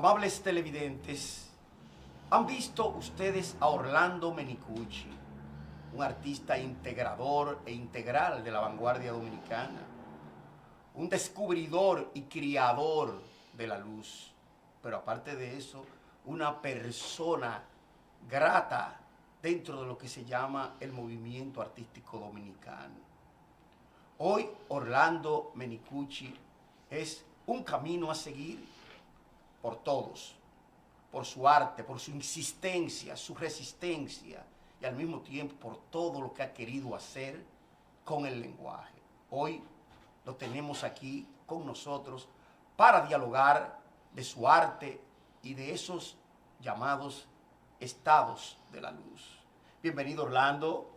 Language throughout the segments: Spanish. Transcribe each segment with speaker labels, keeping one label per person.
Speaker 1: Amables televidentes, ¿han visto ustedes a Orlando Menicucci, un artista integrador e integral de la vanguardia dominicana? Un descubridor y criador de la luz, pero aparte de eso, una persona grata dentro de lo que se llama el movimiento artístico dominicano. Hoy Orlando Menicucci es un camino a seguir por todos, por su arte, por su insistencia, su resistencia y al mismo tiempo por todo lo que ha querido hacer con el lenguaje. Hoy lo tenemos aquí con nosotros para dialogar de su arte y de esos llamados estados de la luz. Bienvenido, Orlando,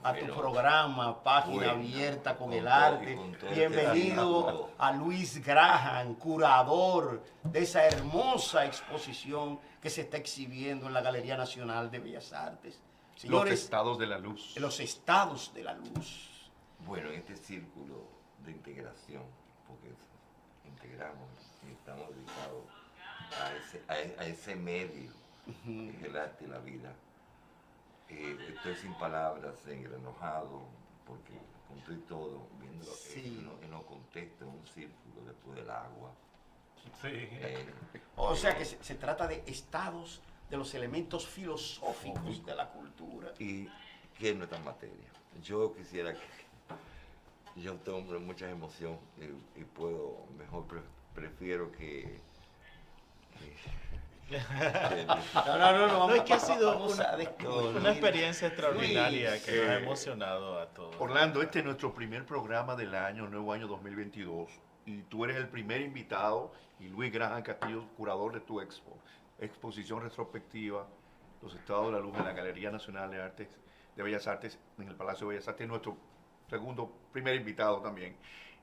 Speaker 1: a tu programa Página Abierta con el Arte. Bienvenido a Luis Graham, curador de esa hermosa exposición que se está exhibiendo en la Galería Nacional de Bellas Artes. Señores,
Speaker 2: los estados de la luz.
Speaker 1: Los estados de la luz.
Speaker 3: Bueno, en este círculo de integración, porque integramos y estamos dedicados a ese medio, que es el arte y la vida. Estoy sin palabras, enojado, porque con todo, viendo en los contextos, en un círculo después del agua.
Speaker 2: Sí.
Speaker 1: O sea que se trata de estados de los elementos filosóficos de la cultura.
Speaker 3: Y que es nuestra materia. Yo quisiera que... Yo tengo mucha emoción y puedo, prefiero que
Speaker 4: No, es que ha sido una experiencia extraordinaria que nos ha emocionado a todos.
Speaker 2: Orlando, este es nuestro primer programa del año, nuevo año 2022. Y tú eres el primer invitado y Luis Graham Castillo, curador de tu exposición retrospectiva, Los Estados de la Luz en la Galería Nacional de Bellas Artes, en el Palacio de Bellas Artes, nuestro primer invitado también.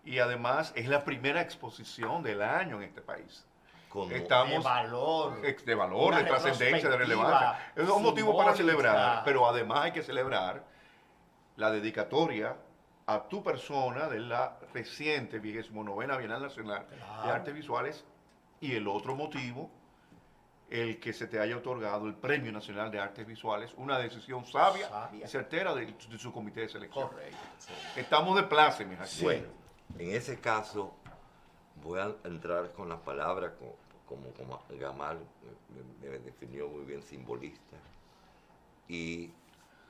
Speaker 2: Y además es la primera exposición del año en este país.
Speaker 1: Estamos
Speaker 2: de valor, de trascendencia, de relevancia. Es un motivo para celebrar, pero además hay que celebrar la dedicatoria a tu persona de la reciente 29ª Bienal Nacional de Artes Visuales y el otro motivo, el que se te haya otorgado el Premio Nacional de Artes Visuales, una decisión sabia y certera de su comité de selección.
Speaker 1: Correcto. Sí.
Speaker 2: Estamos de plácemes aquí.
Speaker 3: Bueno, en ese caso voy a entrar con las palabras como Gamal me definió muy bien, simbolista, y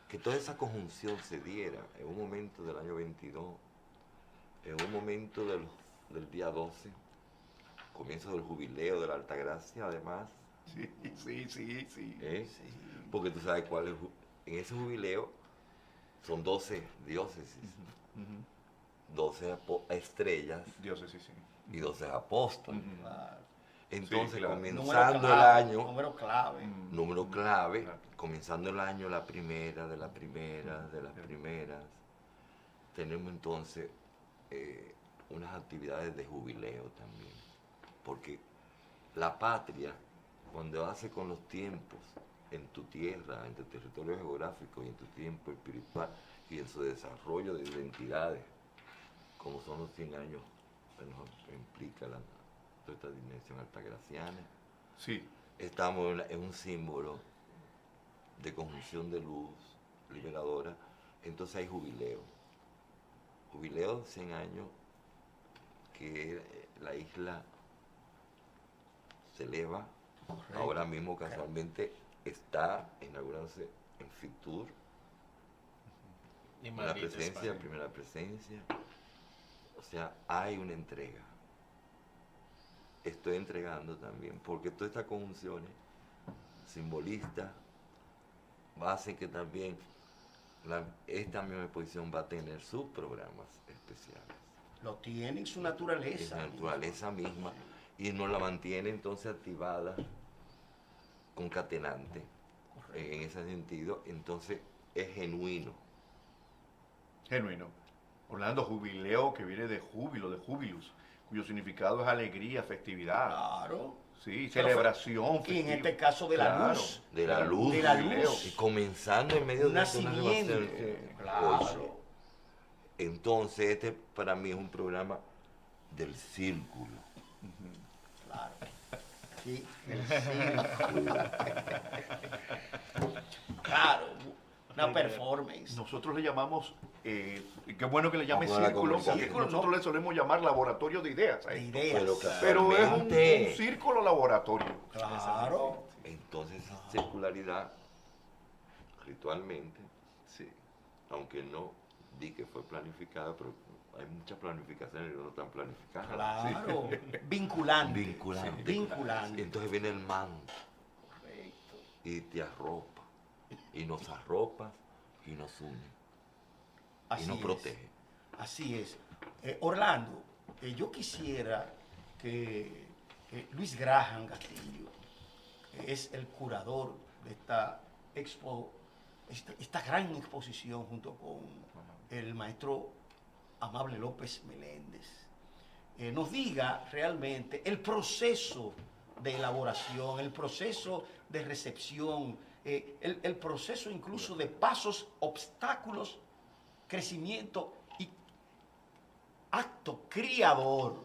Speaker 3: que toda esa conjunción se diera en un momento del año 22, en un momento del día 12, comienzo del jubileo de la Altagracia, además.
Speaker 2: Sí.
Speaker 3: Porque tú sabes cuál es, en ese jubileo son 12 diócesis, 12 estrellas y 12 apóstoles. Entonces, comenzando el año, número clave, comenzando el año, la primera de las primeras, tenemos entonces unas actividades de jubileo también, porque la patria, cuando hace con los tiempos en tu tierra, en tu territorio geográfico y en tu tiempo espiritual y en su desarrollo de identidades, como son los 100 años, bueno, implica toda esta dimensión altagraciana.
Speaker 2: Sí.
Speaker 3: Estamos en un símbolo de conjunción de luz liberadora, entonces hay jubileo. Jubileo de 100 años que la isla se eleva. Correcto. Ahora mismo casualmente está inaugurándose en Fitur, la presencia, primera presencia. O sea, hay una entrega. Estoy entregando también, porque todas estas conjunciones simbolistas hacen que también esta misma exposición va a tener sus programas especiales.
Speaker 1: Lo tiene en su naturaleza.
Speaker 3: En la naturaleza misma. Y nos la mantiene entonces activada, concatenante, en ese sentido. Entonces es genuino.
Speaker 2: Orlando, jubileo que viene de júbilo, de júbilus, cuyo significado es alegría, festividad.
Speaker 1: Claro.
Speaker 2: Sí, celebración.
Speaker 1: Y en este caso de la luz.
Speaker 3: De la luz.
Speaker 1: De la luz.
Speaker 3: Y comenzando en medio de una
Speaker 1: nacimiento. Claro.
Speaker 3: Entonces este para mí es un programa del círculo.
Speaker 1: Claro. aquí, el círculo. Claro, una performance.
Speaker 2: Nosotros le llamamos, qué bueno que le llame
Speaker 3: Vamos a la
Speaker 2: círculo, porque
Speaker 1: comunicación.
Speaker 2: nosotros le solemos llamar laboratorio de ideas.
Speaker 1: De ideas.
Speaker 2: Pero es un
Speaker 3: Realmente.
Speaker 2: círculo laboratorio.
Speaker 1: Claro.
Speaker 3: Entonces, circularidad, ritualmente,
Speaker 2: Sí.
Speaker 3: aunque no di que fue planificada, pero hay muchas planificaciones que no están planificadas.
Speaker 1: Claro. Vinculante.
Speaker 3: Vinculante.
Speaker 1: Vinculante.
Speaker 3: Entonces viene el manto
Speaker 1: Correcto.
Speaker 3: y te arropa, y nos arropa y nos une, y
Speaker 1: Así
Speaker 3: nos
Speaker 1: es.
Speaker 3: protege.
Speaker 1: Así es. Orlando, yo quisiera que Luis Graham Castillo, que es el curador de esta expo, esta gran exposición junto con el maestro Amable López Meléndez, nos diga realmente el proceso de elaboración, el proceso de recepción, el proceso incluso de pasos, obstáculos, crecimiento y acto criador,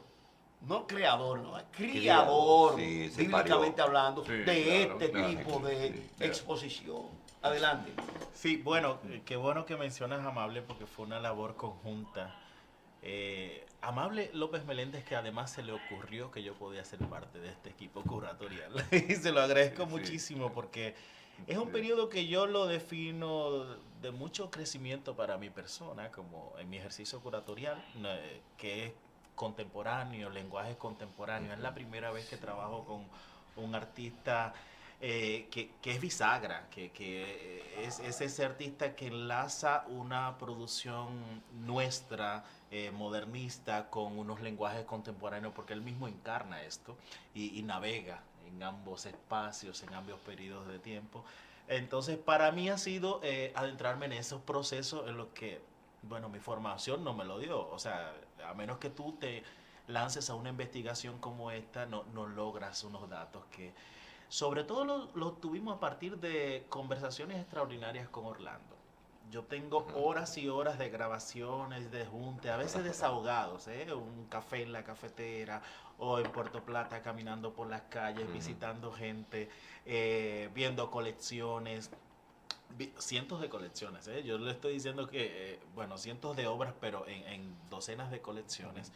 Speaker 1: no creador, no, criador,
Speaker 3: Sí, se
Speaker 1: bíblicamente
Speaker 3: parió.
Speaker 1: hablando,
Speaker 2: Sí,
Speaker 1: de
Speaker 2: claro,
Speaker 1: este
Speaker 2: claro.
Speaker 1: tipo de
Speaker 3: Sí,
Speaker 1: exposición. Adelante.
Speaker 4: Sí, bueno, qué bueno que mencionas a Amable porque fue una labor conjunta. Amable López Meléndez, que además se le ocurrió que yo podía ser parte de este equipo curatorial. Y se lo agradezco
Speaker 2: Sí.
Speaker 4: muchísimo porque es un periodo que yo lo defino de mucho crecimiento para mi persona, como en mi ejercicio curatorial, que es contemporáneo, lenguaje contemporáneo. Es la primera vez que trabajo con un artista que es bisagra, que es ese artista que enlaza una producción nuestra, modernista, con unos lenguajes contemporáneos, porque él mismo encarna esto y navega en ambos espacios, en ambos periodos de tiempo. Entonces, para mí ha sido adentrarme en esos procesos en los que, bueno, mi formación no me lo dio. O sea, a menos que tú te lances a una investigación como esta, no logras unos datos que... Sobre todo lo tuvimos a partir de conversaciones extraordinarias con Orlando. Yo tengo horas y horas de grabaciones, de junte, a veces desahogados, un café en la cafetera o en Puerto Plata caminando por las calles, visitando gente, viendo colecciones, cientos de colecciones. Yo le estoy diciendo que, bueno, cientos de obras, pero en docenas de colecciones.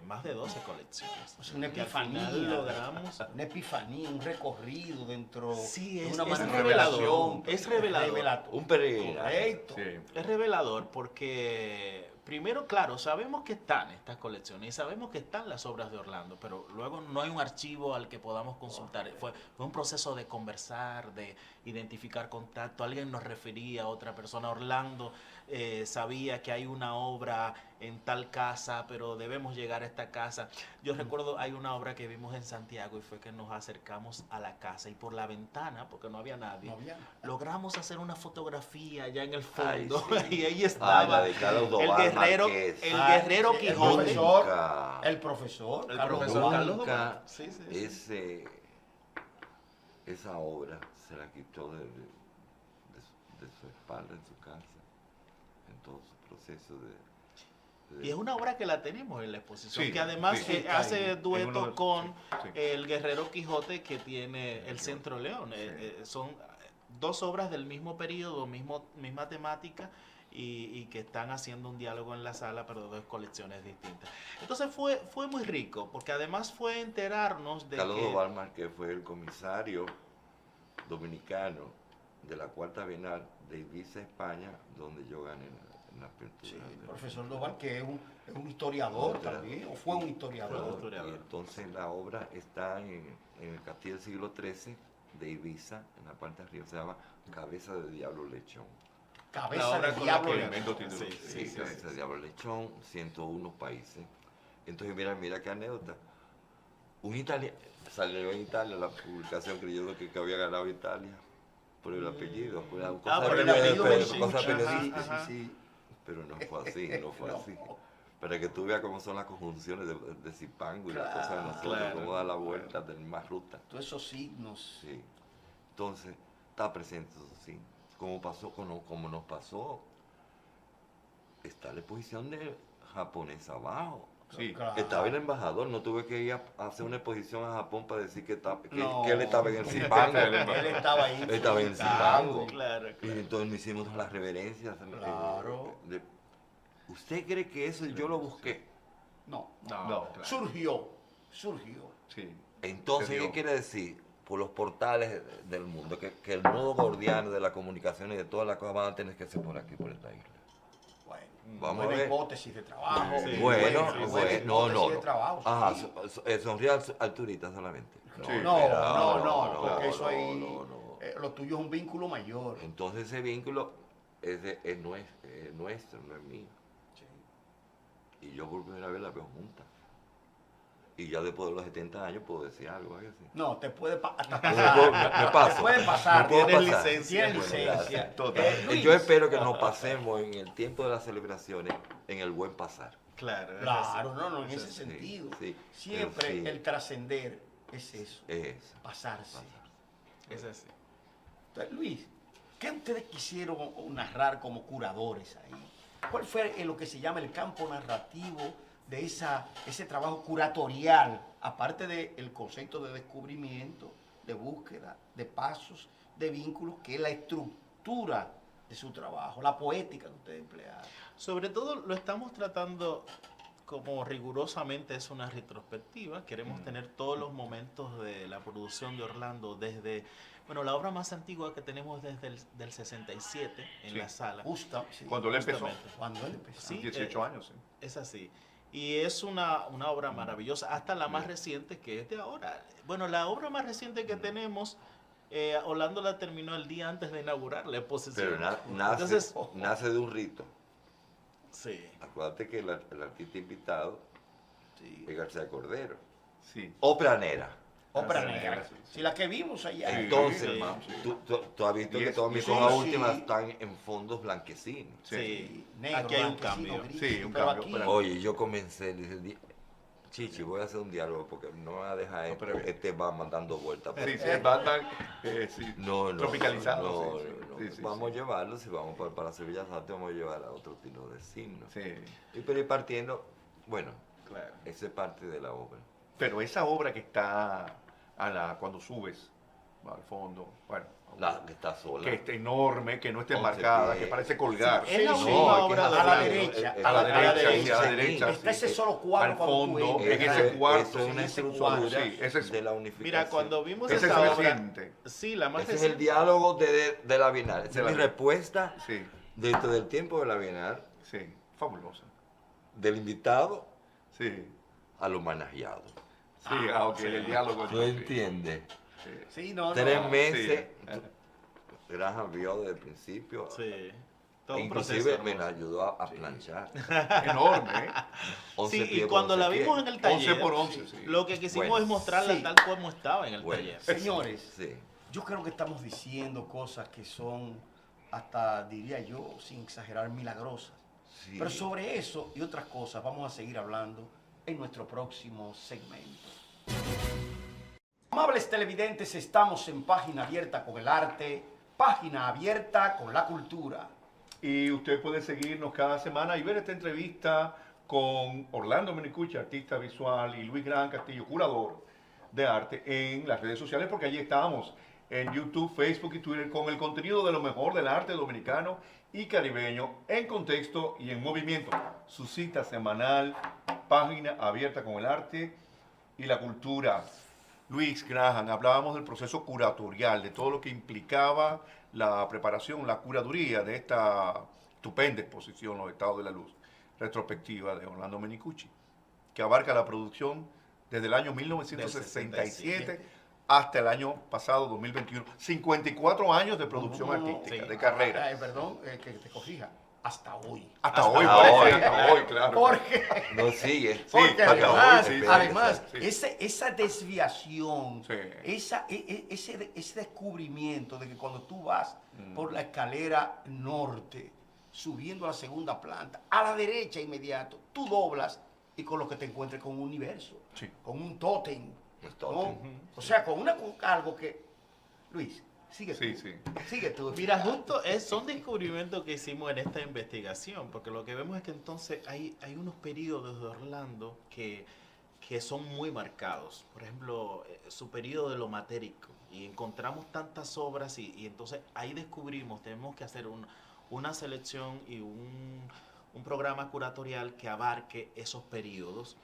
Speaker 4: Más de 12 colecciones.
Speaker 1: Es una
Speaker 4: Que al
Speaker 1: epifanía.
Speaker 4: final logramos.
Speaker 1: Una epifanía, un recorrido dentro
Speaker 4: Sí,
Speaker 1: de
Speaker 4: es
Speaker 1: una
Speaker 4: revelador.
Speaker 1: manifestación.
Speaker 4: Es revelador.
Speaker 3: Un peregrinaje.
Speaker 1: Correcto.
Speaker 2: Sí.
Speaker 4: Es revelador porque, primero, claro, sabemos que están estas colecciones y sabemos que están las obras de Orlando, pero luego no hay un archivo al que podamos consultar. Fue un proceso de conversar, de identificar contacto. Alguien nos refería a otra persona. Orlando sabía que hay una obra en tal casa, pero debemos llegar a esta casa. Yo recuerdo, hay una obra que vimos en Santiago y fue que nos acercamos a la casa y por la ventana, porque no había nadie,
Speaker 1: No había.
Speaker 4: logramos hacer una fotografía allá en el fondo.
Speaker 3: Ay, sí.
Speaker 4: Y ahí
Speaker 3: Ay,
Speaker 4: estaba
Speaker 3: la de Carlos
Speaker 4: el
Speaker 3: Doval
Speaker 4: guerrero,
Speaker 3: Márquez.
Speaker 4: el
Speaker 1: Ah,
Speaker 4: guerrero
Speaker 1: sí,
Speaker 4: Quijote.
Speaker 1: El profesor
Speaker 4: El
Speaker 1: Carlos
Speaker 4: profesor
Speaker 1: Duval.
Speaker 4: Carlos
Speaker 3: Nunca
Speaker 4: Doval. Sí, sí, sí.
Speaker 3: esa obra se la quitó de su espalda en su casa, en todo su proceso de
Speaker 4: Y es una obra que la tenemos en la exposición,
Speaker 2: Sí,
Speaker 4: que además
Speaker 2: sí, sí,
Speaker 4: hace
Speaker 2: en
Speaker 4: dueto
Speaker 2: uno de-
Speaker 4: con
Speaker 2: sí.
Speaker 4: el guerrero Quijote que tiene el Centro León. Son dos obras del mismo periodo, misma temática, y que están haciendo un diálogo en la sala, pero de dos colecciones distintas. Entonces fue muy rico, porque además fue enterarnos de
Speaker 3: Carlos
Speaker 4: que...
Speaker 3: Doval Márquez fue el comisario dominicano de la Cuarta Bienal de Ibiza, España, donde yo gané en la apertura.
Speaker 1: Sí, el profesor Doval, que es un historiador también, o fue un historiador.
Speaker 4: historiador.
Speaker 3: Y entonces la obra está en el Castillo del siglo XIII de Ibiza, en la parte de arriba, se llama Cabeza de Diablo Lechón.
Speaker 4: La
Speaker 1: Cabeza
Speaker 4: obra
Speaker 1: de
Speaker 4: con
Speaker 1: diablo.
Speaker 4: la que-
Speaker 2: Tremendo título.
Speaker 4: Sí, sí, sí,
Speaker 3: Cabeza de Diablo Lechón, 101 países. Entonces mira qué anécdota. Un italiano, salió en Italia la publicación creyendo que había ganado Italia por el apellido, por la cosa
Speaker 4: por el
Speaker 3: de-
Speaker 4: apellido
Speaker 3: pero-
Speaker 4: Bensucci.
Speaker 3: cosa
Speaker 4: Ajá,
Speaker 3: periodística.
Speaker 4: ajá.
Speaker 1: Sí,
Speaker 3: Pero no fue así, no fue
Speaker 1: No.
Speaker 3: así. Para que tú veas cómo son las conjunciones de Zipango y las cosas de nosotros,
Speaker 4: Claro.
Speaker 3: cómo da la vuelta del más ruta.
Speaker 1: todos esos signos.
Speaker 3: Sí. Entonces, está presente eso sí. Como nos pasó, está la exposición de japonés abajo.
Speaker 2: Sí.
Speaker 1: Claro.
Speaker 3: Estaba el embajador, no tuve que ir a hacer una exposición a Japón para decir que
Speaker 1: No.
Speaker 3: él estaba en el Zipango.
Speaker 1: Él estaba ahí.
Speaker 3: Él estaba en
Speaker 1: Claro.
Speaker 3: Zipango.
Speaker 4: Claro,
Speaker 3: Y
Speaker 4: claro.
Speaker 3: entonces nos hicimos las reverencias.
Speaker 1: Claro.
Speaker 3: ¿Usted cree que eso yo lo busqué?
Speaker 1: No,
Speaker 2: No, claro.
Speaker 1: surgió.
Speaker 2: Sí.
Speaker 3: Entonces,
Speaker 2: Se dio.
Speaker 3: ¿qué quiere decir? Por los portales del mundo, que el nudo gordiano de la comunicación y de todas las cosas van a tener que ser por aquí, por esta isla.
Speaker 1: Bueno,
Speaker 3: Vamos a
Speaker 1: buena
Speaker 3: ver.
Speaker 1: hipótesis de trabajo.
Speaker 4: Sí.
Speaker 3: Bueno,
Speaker 1: buena hipótesis de trabajo,
Speaker 3: Ajá,
Speaker 1: sí.
Speaker 3: sonríe Arturita solamente.
Speaker 2: Sí.
Speaker 1: No,
Speaker 3: no,
Speaker 1: porque eso
Speaker 3: no,
Speaker 1: ahí,
Speaker 3: no.
Speaker 1: lo tuyo es un vínculo mayor.
Speaker 3: Entonces ese vínculo es nuestro, no es mío.
Speaker 1: Sí.
Speaker 3: Y yo por primera vez la veo junta. Y ya después de los 70 años puedo decir algo, algo así.
Speaker 1: No, te puede hasta
Speaker 3: Me
Speaker 1: pasar.
Speaker 3: paso.
Speaker 1: Te puede pasar.
Speaker 3: Me puedo
Speaker 4: Tienes
Speaker 3: pasar.
Speaker 4: licencia.
Speaker 1: Tienes
Speaker 3: Bueno,
Speaker 1: licencia.
Speaker 3: gracias.
Speaker 2: Total.
Speaker 1: Luis,
Speaker 3: Yo espero que nos pasemos en el tiempo de las celebraciones en el buen pasar.
Speaker 4: Claro, es
Speaker 1: Claro,
Speaker 4: así.
Speaker 1: no, en ese
Speaker 3: Sí,
Speaker 1: sentido.
Speaker 3: sí,
Speaker 1: Siempre
Speaker 3: pero sí.
Speaker 1: el trascender es eso,
Speaker 3: Es.
Speaker 1: pasarse.
Speaker 4: Es así.
Speaker 1: Entonces, Luis, ¿qué ustedes quisieron narrar como curadores ahí? ¿Cuál fue lo que se llama el campo narrativo de ese trabajo curatorial, aparte del concepto de descubrimiento, de búsqueda, de pasos, de vínculos, que es la estructura de su trabajo, la poética que ustedes emplearon?
Speaker 4: Sobre todo lo estamos tratando como rigurosamente es una retrospectiva. Queremos tener todos los momentos de la producción de Orlando desde, bueno, la obra más antigua que tenemos desde del 67 en
Speaker 2: Sí.
Speaker 4: la sala.
Speaker 1: Justa, sí,
Speaker 2: Cuando él empezó,
Speaker 4: Justamente.
Speaker 1: cuando él empezó.
Speaker 4: Sí,
Speaker 2: 18 años, sí.
Speaker 4: Es así. Y es una obra maravillosa, hasta la más reciente que es de ahora. Bueno, la obra más reciente que tenemos, Orlando la terminó el día antes de inaugurar la exposición.
Speaker 3: Pero nace,
Speaker 4: Entonces,
Speaker 3: nace de un rito.
Speaker 4: sí.
Speaker 3: Acuérdate que el artista invitado
Speaker 1: Sí.
Speaker 3: es García Cordero.
Speaker 2: Sí.
Speaker 3: Ópera negra.
Speaker 1: Ópera
Speaker 2: Sí,
Speaker 1: negra.
Speaker 2: sí, sí.
Speaker 1: Si la que vimos allá.
Speaker 2: Sí.
Speaker 3: Entonces,
Speaker 2: hermano, sí.
Speaker 3: tú has visto
Speaker 2: Y
Speaker 3: que
Speaker 2: es-
Speaker 3: todas mis
Speaker 2: sí,
Speaker 3: hojas
Speaker 1: sí.
Speaker 3: últimas están en fondos blanquecinos.
Speaker 4: Sí.
Speaker 1: Negro,
Speaker 4: Aquí hay un
Speaker 1: blanquecino,
Speaker 4: cambio.
Speaker 1: gris,
Speaker 2: Sí, un
Speaker 1: pero
Speaker 2: cambio,
Speaker 1: aquí-
Speaker 2: pero-
Speaker 3: Oye, yo comencé, le dije, Chichi, voy a hacer un diálogo porque no me va a dejar
Speaker 2: pero bien.
Speaker 3: este va mandando vueltas.
Speaker 2: Sí, sí, banda, sí,
Speaker 3: No,
Speaker 2: tropicalizado.
Speaker 3: no,
Speaker 2: sí, sí,
Speaker 3: no.
Speaker 2: sí, sí,
Speaker 3: Vamos a
Speaker 2: sí.
Speaker 3: llevarlo, si vamos para Sevilla Arte, vamos a llevar a otro estilo de signo.
Speaker 2: Sí.
Speaker 3: Y pero ir partiendo, bueno,
Speaker 4: Claro.
Speaker 3: esa es parte de la obra.
Speaker 2: Pero esa obra que está cuando subes al fondo, bueno,
Speaker 3: La que está sola.
Speaker 2: que está enorme, que no está
Speaker 3: 11
Speaker 2: enmarcada,
Speaker 3: pies.
Speaker 2: que parece colgar.
Speaker 4: Es la
Speaker 1: Sí,
Speaker 4: última
Speaker 1: sí,
Speaker 4: obra
Speaker 3: que
Speaker 4: de
Speaker 3: es
Speaker 1: a la
Speaker 4: Orlando.
Speaker 1: derecha,
Speaker 2: a la derecha,
Speaker 3: sí,
Speaker 2: sí, a la derecha.
Speaker 1: Está ese
Speaker 2: sí.
Speaker 1: solo cuadro
Speaker 2: Al
Speaker 1: cuando tú
Speaker 2: fondo,
Speaker 1: entras.
Speaker 2: en ese cuarto,
Speaker 3: Eso es una
Speaker 1: ese
Speaker 3: estructura
Speaker 1: cuadro.
Speaker 2: Sí, ese es-
Speaker 3: de la unificación.
Speaker 4: Mira, cuando vimos
Speaker 2: Ese es
Speaker 4: esa obra,
Speaker 2: reciente.
Speaker 4: sí, la más
Speaker 3: Ese es el
Speaker 4: reciente.
Speaker 3: diálogo de la Bienal. Esa
Speaker 2: De
Speaker 3: es
Speaker 2: la
Speaker 3: mi
Speaker 2: Bienal.
Speaker 3: respuesta
Speaker 2: Sí,
Speaker 3: dentro del tiempo de la Bienal,
Speaker 2: sí, fabulosa.
Speaker 3: del invitado
Speaker 2: Sí,
Speaker 3: al homenajeado.
Speaker 2: sí, ok, el diálogo.
Speaker 3: ¿Tú entiendes?
Speaker 2: Sí.
Speaker 1: Sí, no, no.
Speaker 3: 3 meses,
Speaker 2: sí.
Speaker 3: Graham vio desde el principio.
Speaker 4: Sí. Todo un
Speaker 3: Inclusive
Speaker 4: proceso
Speaker 3: me
Speaker 4: hermoso.
Speaker 3: la ayudó a planchar.
Speaker 2: Enorme, ¿eh?
Speaker 3: 11
Speaker 4: Sí, y
Speaker 3: pies por
Speaker 4: cuando
Speaker 3: 11
Speaker 4: la
Speaker 3: pies.
Speaker 4: vimos en el
Speaker 2: 11
Speaker 4: taller,
Speaker 2: por 11, sí.
Speaker 4: lo que quisimos
Speaker 3: Bueno.
Speaker 4: es mostrarla
Speaker 1: Sí.
Speaker 4: tal como estaba en el
Speaker 3: Bueno.
Speaker 4: taller.
Speaker 1: Señores,
Speaker 3: Sí.
Speaker 1: yo creo que estamos diciendo cosas que son, hasta diría yo, sin exagerar, milagrosas.
Speaker 3: Sí.
Speaker 1: Pero sobre eso y otras cosas vamos a seguir hablando en nuestro próximo segmento. Amables televidentes, estamos en Página Abierta con el Arte, Página Abierta con la Cultura.
Speaker 2: Y usted puede seguirnos cada semana y ver esta entrevista con Orlando Menicucci, artista visual, y Luis Gran Castillo, curador de arte, en las redes sociales, porque allí estamos en YouTube, Facebook y Twitter con el contenido de lo mejor del arte dominicano y caribeño en contexto y en movimiento. Su cita semanal, Página Abierta con el Arte y la Cultura. Luis Graham, hablábamos del proceso curatorial, de todo lo que implicaba la preparación, la curaduría de esta estupenda exposición, Los Estados de la Luz, retrospectiva de Orlando Menicucci, que abarca la producción desde el año 1967 hasta el año pasado, 2021. 54 años de producción artística,
Speaker 4: sí.
Speaker 2: de carrera.
Speaker 1: Perdón, que te corrija. Hasta hoy.
Speaker 2: Hasta
Speaker 3: Hasta
Speaker 2: hoy,
Speaker 3: hoy,
Speaker 2: hasta hoy, claro.
Speaker 1: Porque,
Speaker 3: No sigue.
Speaker 1: porque
Speaker 2: hasta
Speaker 1: además,
Speaker 2: hoy, sí,
Speaker 1: además
Speaker 2: sí, sí.
Speaker 1: esa desviación,
Speaker 2: Sí.
Speaker 1: ese descubrimiento de que cuando tú vas por la escalera norte, subiendo a la segunda planta, a la derecha inmediato, tú doblas y con lo que te encuentres con un universo,
Speaker 2: Sí.
Speaker 1: con un tótem.
Speaker 3: Un tótem.
Speaker 1: ¿no? O sea, con algo que, Luis, Sigue tú.
Speaker 2: Sí, sí.
Speaker 1: Sigue tú.
Speaker 4: Mira, son descubrimientos que hicimos en esta investigación, porque lo que vemos es que entonces hay unos periodos de Orlando que son muy marcados. Por ejemplo, su periodo de lo matérico. Y encontramos tantas obras y entonces ahí descubrimos, tenemos que hacer una selección y un programa curatorial que abarque esos periodos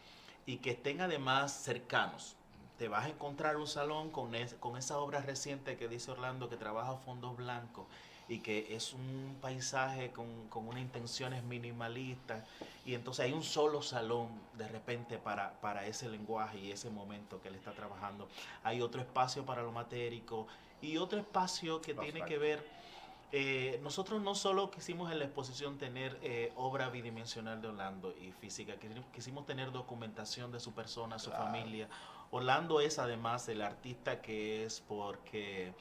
Speaker 4: y que estén además cercanos. Te vas a encontrar un salón con esa obra reciente que dice Orlando, que trabaja fondos blancos y que es un paisaje con unas intenciones minimalistas, y entonces hay un solo salón de repente para ese lenguaje y ese momento que él está trabajando. Hay otro espacio para lo matérico y otro espacio que tiene que ver. Nosotros no solo quisimos en la exposición tener obra bidimensional de Orlando y física, quisimos tener documentación de su persona, su familia. Orlando es además el artista que es, porque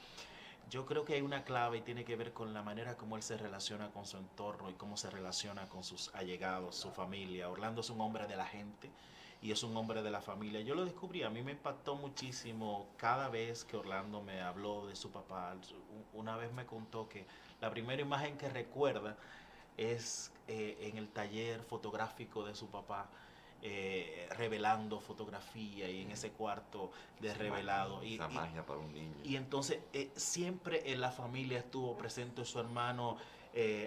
Speaker 4: yo creo que hay una clave y tiene que ver con la manera como él se relaciona con su entorno y cómo se relaciona con sus allegados, su familia. Orlando es un hombre de la gente y es un hombre de la familia. Yo lo descubrí, a mí me impactó muchísimo cada vez que Orlando me habló de su papá. Una vez me contó que la primera imagen que recuerda es en el taller fotográfico de su papá, revelando fotografía y en ese cuarto de revelado.
Speaker 3: Esa magia para un niño.
Speaker 4: Y entonces siempre en la familia estuvo presente su hermano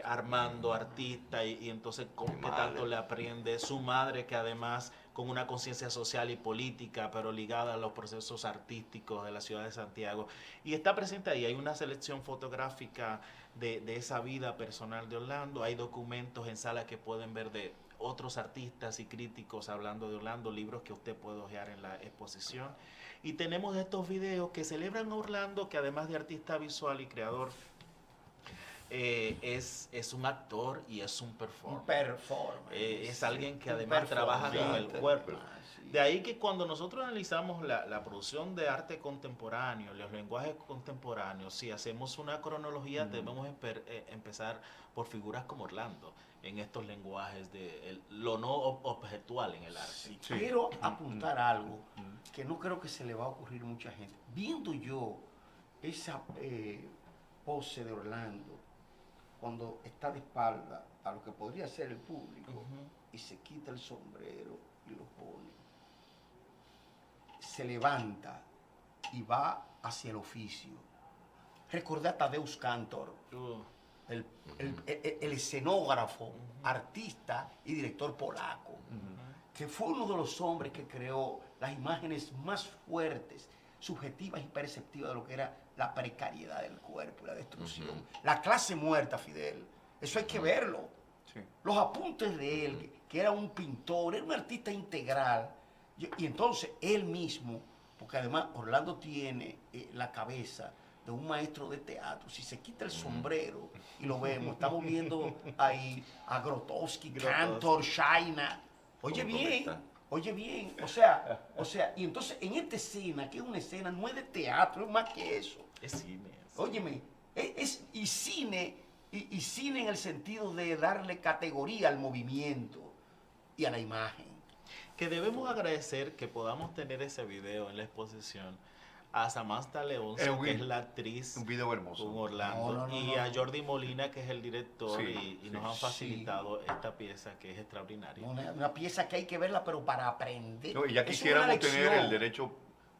Speaker 4: Armando, artista, y entonces con qué tanto le aprende su madre, que además con una conciencia social y política, pero ligada a los procesos artísticos de la ciudad de Santiago. Y está presente ahí, hay una selección fotográfica de esa vida personal de Orlando, hay documentos en sala que pueden ver de otros artistas y críticos hablando de Orlando, libros que usted puede hojear en la exposición. Y tenemos estos videos que celebran a Orlando, que además de artista visual y creador, es un actor y es un performer. Es alguien que además trabaja con el cuerpo. De ahí que cuando nosotros analizamos la producción de arte contemporáneo, los lenguajes contemporáneos, si hacemos una cronología, debemos empezar por figuras como Orlando, en estos lenguajes de lo no objetual en el arte.
Speaker 1: Sí. Quiero apuntar algo que no creo que se le va a ocurrir a mucha gente. Viendo yo esa pose de Orlando, cuando está de espalda a lo que podría ser el público, y se quita el sombrero y lo pone, se levanta y va hacia el oficio. Recordé a Tadeusz Kantor, el escenógrafo, artista y director polaco, que fue uno de los hombres que creó las imágenes más fuertes, subjetivas y perceptivas de lo que era la precariedad del cuerpo y la destrucción. La clase muerta, Fidel. Eso hay que verlo. Sí. Los apuntes de él, que era un pintor, era un artista integral. Y entonces él mismo, porque además Orlando tiene la cabeza de un maestro de teatro. Si se quita el sombrero y lo vemos, estamos viendo ahí a Grotowski, Kantor, China. Oye bien, o sea, y entonces en esta escena, que es una escena, no es de teatro, es más que eso.
Speaker 4: Es cine.
Speaker 1: Óyeme, y cine en el sentido de darle categoría al movimiento y a la imagen.
Speaker 4: Que debemos agradecer que podamos tener ese video en la exposición a Samantha Leoncio, que es la actriz,
Speaker 2: un video hermoso,
Speaker 4: con Orlando, y a Jordi Molina, que es el director, y nos han facilitado esta pieza que es extraordinaria.
Speaker 1: Una pieza que hay que verla, pero para aprender.
Speaker 2: No, y ya quisiéramos tener el derecho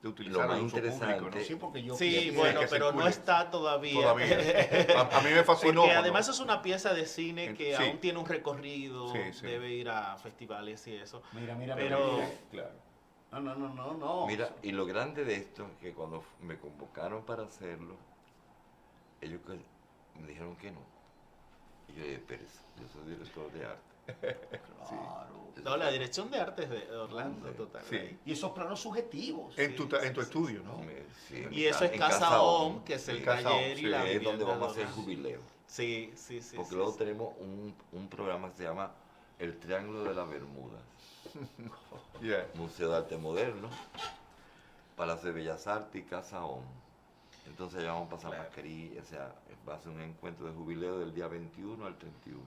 Speaker 2: de utilizar el uso público, ¿no?
Speaker 1: Sí, porque yo
Speaker 4: bueno, pero no está todavía.
Speaker 2: A mí me fascinó.
Speaker 4: Porque además es una pieza de cine que aún tiene un recorrido, debe ir a festivales y eso.
Speaker 1: Mira,
Speaker 4: pero
Speaker 2: claro.
Speaker 1: No.
Speaker 3: Mira, y lo grande de esto es que cuando me convocaron para hacerlo, ellos me dijeron que no. Y yo dije, Pérez, yo soy director de arte.
Speaker 1: Claro.
Speaker 4: No, la dirección de arte es de Orlando, total.
Speaker 2: Sí.
Speaker 1: Y esos planos subjetivos.
Speaker 2: En tu estudio, ¿no?
Speaker 3: Sí,
Speaker 4: y eso es Casa OM, que es el taller y la
Speaker 3: es
Speaker 4: vivienda
Speaker 3: donde vamos a hacer el jubileo.
Speaker 4: Sí.
Speaker 3: Porque luego tenemos un programa que se llama El Triángulo de las Bermudas. Museo de Arte Moderno, Palacio de Bellas Artes y Casa OM. Entonces ya vamos a pasar mascarilla, o sea, va a ser un encuentro de jubileo del día 21 al 31.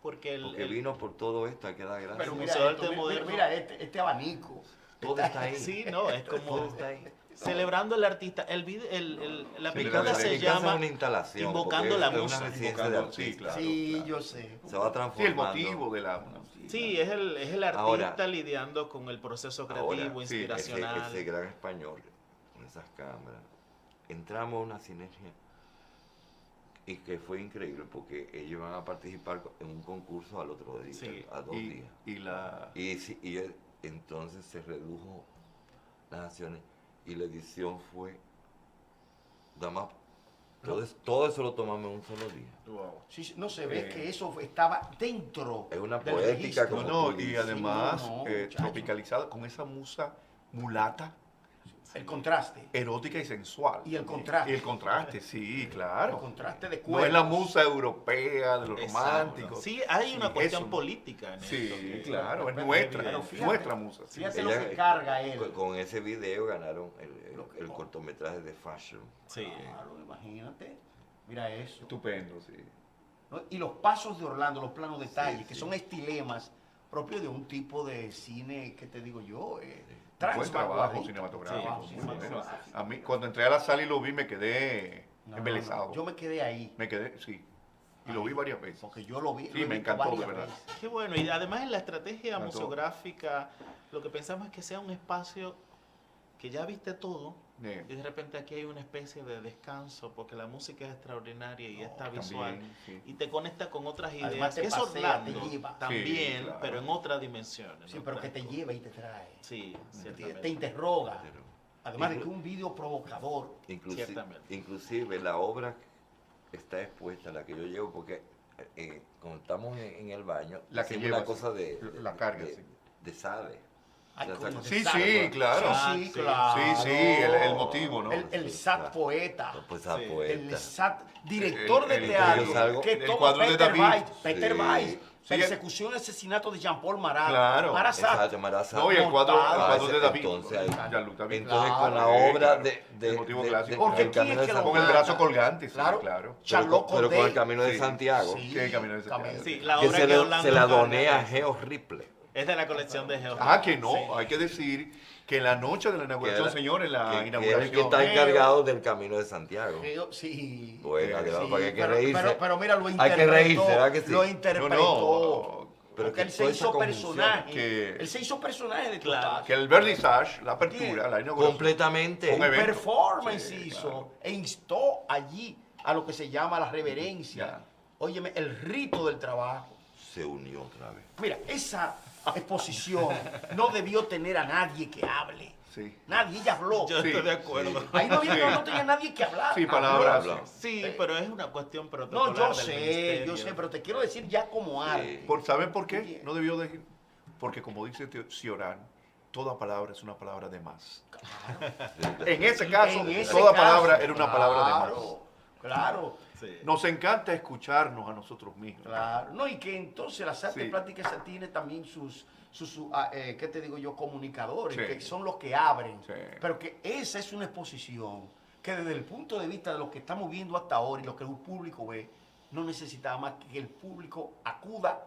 Speaker 3: Porque vino por todo esto, hay que dar gracias.
Speaker 1: Pero mira este abanico.
Speaker 3: Todo está ahí.
Speaker 4: Sí, no, es como...
Speaker 3: Todo está ahí.
Speaker 4: celebrando al artista. La película
Speaker 2: Sí,
Speaker 4: se
Speaker 3: hay que hacer
Speaker 4: llama
Speaker 3: una instalación,
Speaker 4: Invocando
Speaker 3: porque
Speaker 4: la
Speaker 3: es una
Speaker 4: Musa.
Speaker 3: residencia de
Speaker 2: Invocando, sí,
Speaker 3: artistas.
Speaker 2: claro.
Speaker 1: Sí, yo sé.
Speaker 3: Se va
Speaker 2: Sí, el
Speaker 3: transformando.
Speaker 2: motivo de la...
Speaker 4: Sí, es el artista
Speaker 3: Ahora-
Speaker 4: lidiando con el proceso creativo,
Speaker 3: Ahora, sí,
Speaker 4: inspiracional.
Speaker 3: ese gran español, con esas cámaras, entramos a una sinergia y que fue increíble porque ellos van a participar en un concurso al otro día,
Speaker 4: Sí.
Speaker 3: a 2 días.
Speaker 2: Y la...
Speaker 3: Y entonces se redujo las acciones y la edición fue, nada más, todo eso lo tomamos en un solo día.
Speaker 4: Wow.
Speaker 1: Sí, no se ve que eso estaba dentro.
Speaker 3: Es una
Speaker 1: del
Speaker 3: poética
Speaker 1: registro.
Speaker 2: No,
Speaker 3: como
Speaker 2: no,
Speaker 3: tú
Speaker 2: y
Speaker 3: dices.
Speaker 2: además
Speaker 1: Sí, no, muchacho.
Speaker 2: tropicalizada con esa musa mulata,
Speaker 1: El contraste.
Speaker 2: erótica y sensual.
Speaker 1: Y el contraste.
Speaker 2: Y el contraste, sí, claro.
Speaker 1: El contraste de
Speaker 2: No
Speaker 1: cuerpos.
Speaker 2: es la musa europea de los
Speaker 4: Exacto.
Speaker 2: románticos.
Speaker 4: Sí, hay una cuestión
Speaker 2: eso.
Speaker 4: política en esto.
Speaker 2: Sí,
Speaker 4: que-
Speaker 2: claro, es
Speaker 1: Pero
Speaker 2: nuestra,
Speaker 1: fíjate,
Speaker 2: nuestra musa. Sí.
Speaker 1: Fíjate lo
Speaker 3: Ella-
Speaker 1: que carga él.
Speaker 3: Con ese video ganaron
Speaker 1: Lo que-
Speaker 3: el cortometraje de Fashion.
Speaker 4: Sí.
Speaker 1: Claro, imagínate. Mira eso.
Speaker 2: Estupendo, sí.
Speaker 1: ¿No? Y los pasos de Orlando, los planos detalles,
Speaker 3: Sí,
Speaker 1: que
Speaker 3: sí.
Speaker 1: son estilemas propios de un tipo de cine, ¿qué te digo yo?
Speaker 2: Buen trabajo
Speaker 1: transvanguardista.
Speaker 2: cinematográfico.
Speaker 1: Sí,
Speaker 2: muy
Speaker 1: sí,
Speaker 2: bueno.
Speaker 1: sí, sí.
Speaker 2: A mí, cuando entré a la sala y lo vi, me quedé
Speaker 1: No,
Speaker 2: embelesado.
Speaker 1: no, yo me quedé ahí.
Speaker 2: Me quedé, sí. Y lo vi varias veces.
Speaker 1: Porque yo lo vi.
Speaker 2: Sí,
Speaker 1: lo he
Speaker 2: me
Speaker 1: visto
Speaker 2: encantó, de
Speaker 1: varias
Speaker 2: verdad.
Speaker 1: veces.
Speaker 4: Qué bueno, y además en la estrategia
Speaker 2: Tanto-
Speaker 4: museográfica, lo que pensamos es que sea un espacio que ya viste todo,
Speaker 2: Bien.
Speaker 4: y de repente aquí hay una especie de descanso, porque la música es extraordinaria y está visual,
Speaker 2: También, sí.
Speaker 4: y te conecta con otras
Speaker 1: Además
Speaker 4: ideas,
Speaker 1: te
Speaker 4: que es
Speaker 1: pasea, te
Speaker 4: Orlando
Speaker 1: lleva.
Speaker 4: también,
Speaker 2: Sí, claro.
Speaker 4: pero en otra dimensión. en
Speaker 1: Sí,
Speaker 4: otra
Speaker 1: pero que te
Speaker 4: cosa.
Speaker 1: lleva y te trae.
Speaker 4: Sí,
Speaker 1: Te
Speaker 4: ciertamente.
Speaker 1: interroga.
Speaker 3: Pero
Speaker 1: Además de
Speaker 3: Inclu-
Speaker 1: que un video provocador.
Speaker 4: Ciertamente.
Speaker 3: Inclusive la obra está expuesta, la que yo llevo, porque cuando estamos en el baño,
Speaker 2: La que
Speaker 3: hacemos
Speaker 2: llevas,
Speaker 3: una cosa de
Speaker 2: carga,
Speaker 3: de,
Speaker 2: sí.
Speaker 3: de sable.
Speaker 1: Ay,
Speaker 3: O sea,
Speaker 1: coño,
Speaker 2: Sí,
Speaker 1: SAT.
Speaker 2: sí, claro.
Speaker 1: Sí,
Speaker 4: Sí,
Speaker 1: claro.
Speaker 2: Sí, sí, el motivo, ¿no?
Speaker 1: El
Speaker 3: Sí,
Speaker 1: SAT
Speaker 3: claro.
Speaker 1: poeta.
Speaker 3: Pues a
Speaker 4: Sí.
Speaker 1: El
Speaker 3: poeta.
Speaker 1: SAT director de
Speaker 2: El-
Speaker 1: teatro
Speaker 3: yo salgo-
Speaker 1: que
Speaker 2: el
Speaker 1: toma
Speaker 2: cuadro de
Speaker 1: Peter
Speaker 2: David.
Speaker 1: Weiss. Peter
Speaker 3: Sí.
Speaker 1: Weiss.
Speaker 2: Sí,
Speaker 1: Persecución y asesinato de Jean-Paul Marat.
Speaker 2: Claro.
Speaker 1: Marat SAT.
Speaker 3: Exacto, Marazza.
Speaker 2: No, y el cuadro
Speaker 1: Montado.
Speaker 2: de David.
Speaker 3: Entonces, ahí-
Speaker 2: Jean-Luc David.
Speaker 3: Entonces
Speaker 1: Claro,
Speaker 3: con la
Speaker 2: sí,
Speaker 3: obra
Speaker 2: claro.
Speaker 3: de
Speaker 2: El motivo clásico.
Speaker 1: Porque
Speaker 3: del
Speaker 1: ¿quién
Speaker 3: Camino
Speaker 1: es
Speaker 3: de
Speaker 1: que lo
Speaker 2: Con el
Speaker 1: mata?
Speaker 2: brazo colgante, sí,
Speaker 1: Claro.
Speaker 2: claro.
Speaker 1: Charlotte
Speaker 3: pero con el
Speaker 1: Corday.
Speaker 3: Camino de
Speaker 2: Sí.
Speaker 3: Santiago,
Speaker 1: Sí,
Speaker 2: Sí, el Camino de Santiago.
Speaker 1: Camino.
Speaker 4: Sí, la
Speaker 3: que
Speaker 4: obra
Speaker 3: se,
Speaker 4: que Orlando
Speaker 3: se la
Speaker 4: Carter
Speaker 3: doné a
Speaker 4: es-
Speaker 3: Geo Ripley.
Speaker 4: Es de la colección de Geo.
Speaker 2: Ah, que no,
Speaker 4: Sí.
Speaker 2: hay que decir que en la noche de la inauguración, señor, en la
Speaker 3: que es el que
Speaker 2: inauguración.
Speaker 3: está encargado del Camino de Santiago.
Speaker 1: Sí.
Speaker 3: Bueno, además,
Speaker 1: Sí,
Speaker 3: para que
Speaker 1: pero,
Speaker 3: reírse.
Speaker 1: pero mira, lo
Speaker 3: Hay
Speaker 1: interpretó.
Speaker 3: que reírse, ¿verdad que sí?
Speaker 1: Lo interpretó.
Speaker 2: No,
Speaker 3: pero
Speaker 1: porque
Speaker 3: que
Speaker 1: él se
Speaker 3: toda esa
Speaker 1: hizo
Speaker 3: conjunción
Speaker 1: personaje.
Speaker 2: que-
Speaker 1: Él se hizo personaje de
Speaker 4: Claro.
Speaker 1: total.
Speaker 2: que el vernissage, la apertura, la inauguración.
Speaker 3: Completamente.
Speaker 2: Un evento.
Speaker 1: Performance
Speaker 2: Sí,
Speaker 1: hizo
Speaker 2: claro.
Speaker 1: e instó allí a lo que se llama la reverencia.
Speaker 2: Ya.
Speaker 1: Óyeme, el rito del trabajo.
Speaker 3: Se unió otra vez.
Speaker 1: Mira, esa exposición no debió tener a nadie que hable.
Speaker 2: Sí.
Speaker 1: Nadie, ella habló.
Speaker 4: Yo
Speaker 2: Sí,
Speaker 4: estoy de acuerdo.
Speaker 3: sí.
Speaker 1: Ahí no,
Speaker 2: Sí.
Speaker 1: no tenía nadie que hablar.
Speaker 2: Sí,
Speaker 1: Habló.
Speaker 2: palabras.
Speaker 3: Habló.
Speaker 4: Sí, pero es una cuestión
Speaker 1: No,
Speaker 4: protocolar
Speaker 1: yo
Speaker 4: del
Speaker 1: sé,
Speaker 4: ministerio.
Speaker 1: pero te quiero decir ya como arte.
Speaker 2: ¿Saben por qué?
Speaker 1: Bien.
Speaker 2: No debió decir. Porque como dice Cioran, toda palabra es una palabra de más. En ese caso,
Speaker 1: En ese
Speaker 2: toda
Speaker 1: caso,
Speaker 2: palabra era una palabra de más.
Speaker 1: claro, Claro,
Speaker 4: Sí.
Speaker 2: Nos encanta escucharnos a nosotros mismos.
Speaker 1: claro. No, y que entonces las artes
Speaker 2: Sí.
Speaker 1: plásticas tiene también sus ¿qué te digo yo? Comunicadores,
Speaker 2: Sí.
Speaker 1: que son los que abren.
Speaker 2: Sí.
Speaker 1: Pero que esa es una exposición que desde el punto de vista de lo que estamos viendo hasta ahora y lo que el público ve, no necesitaba más que el público acuda,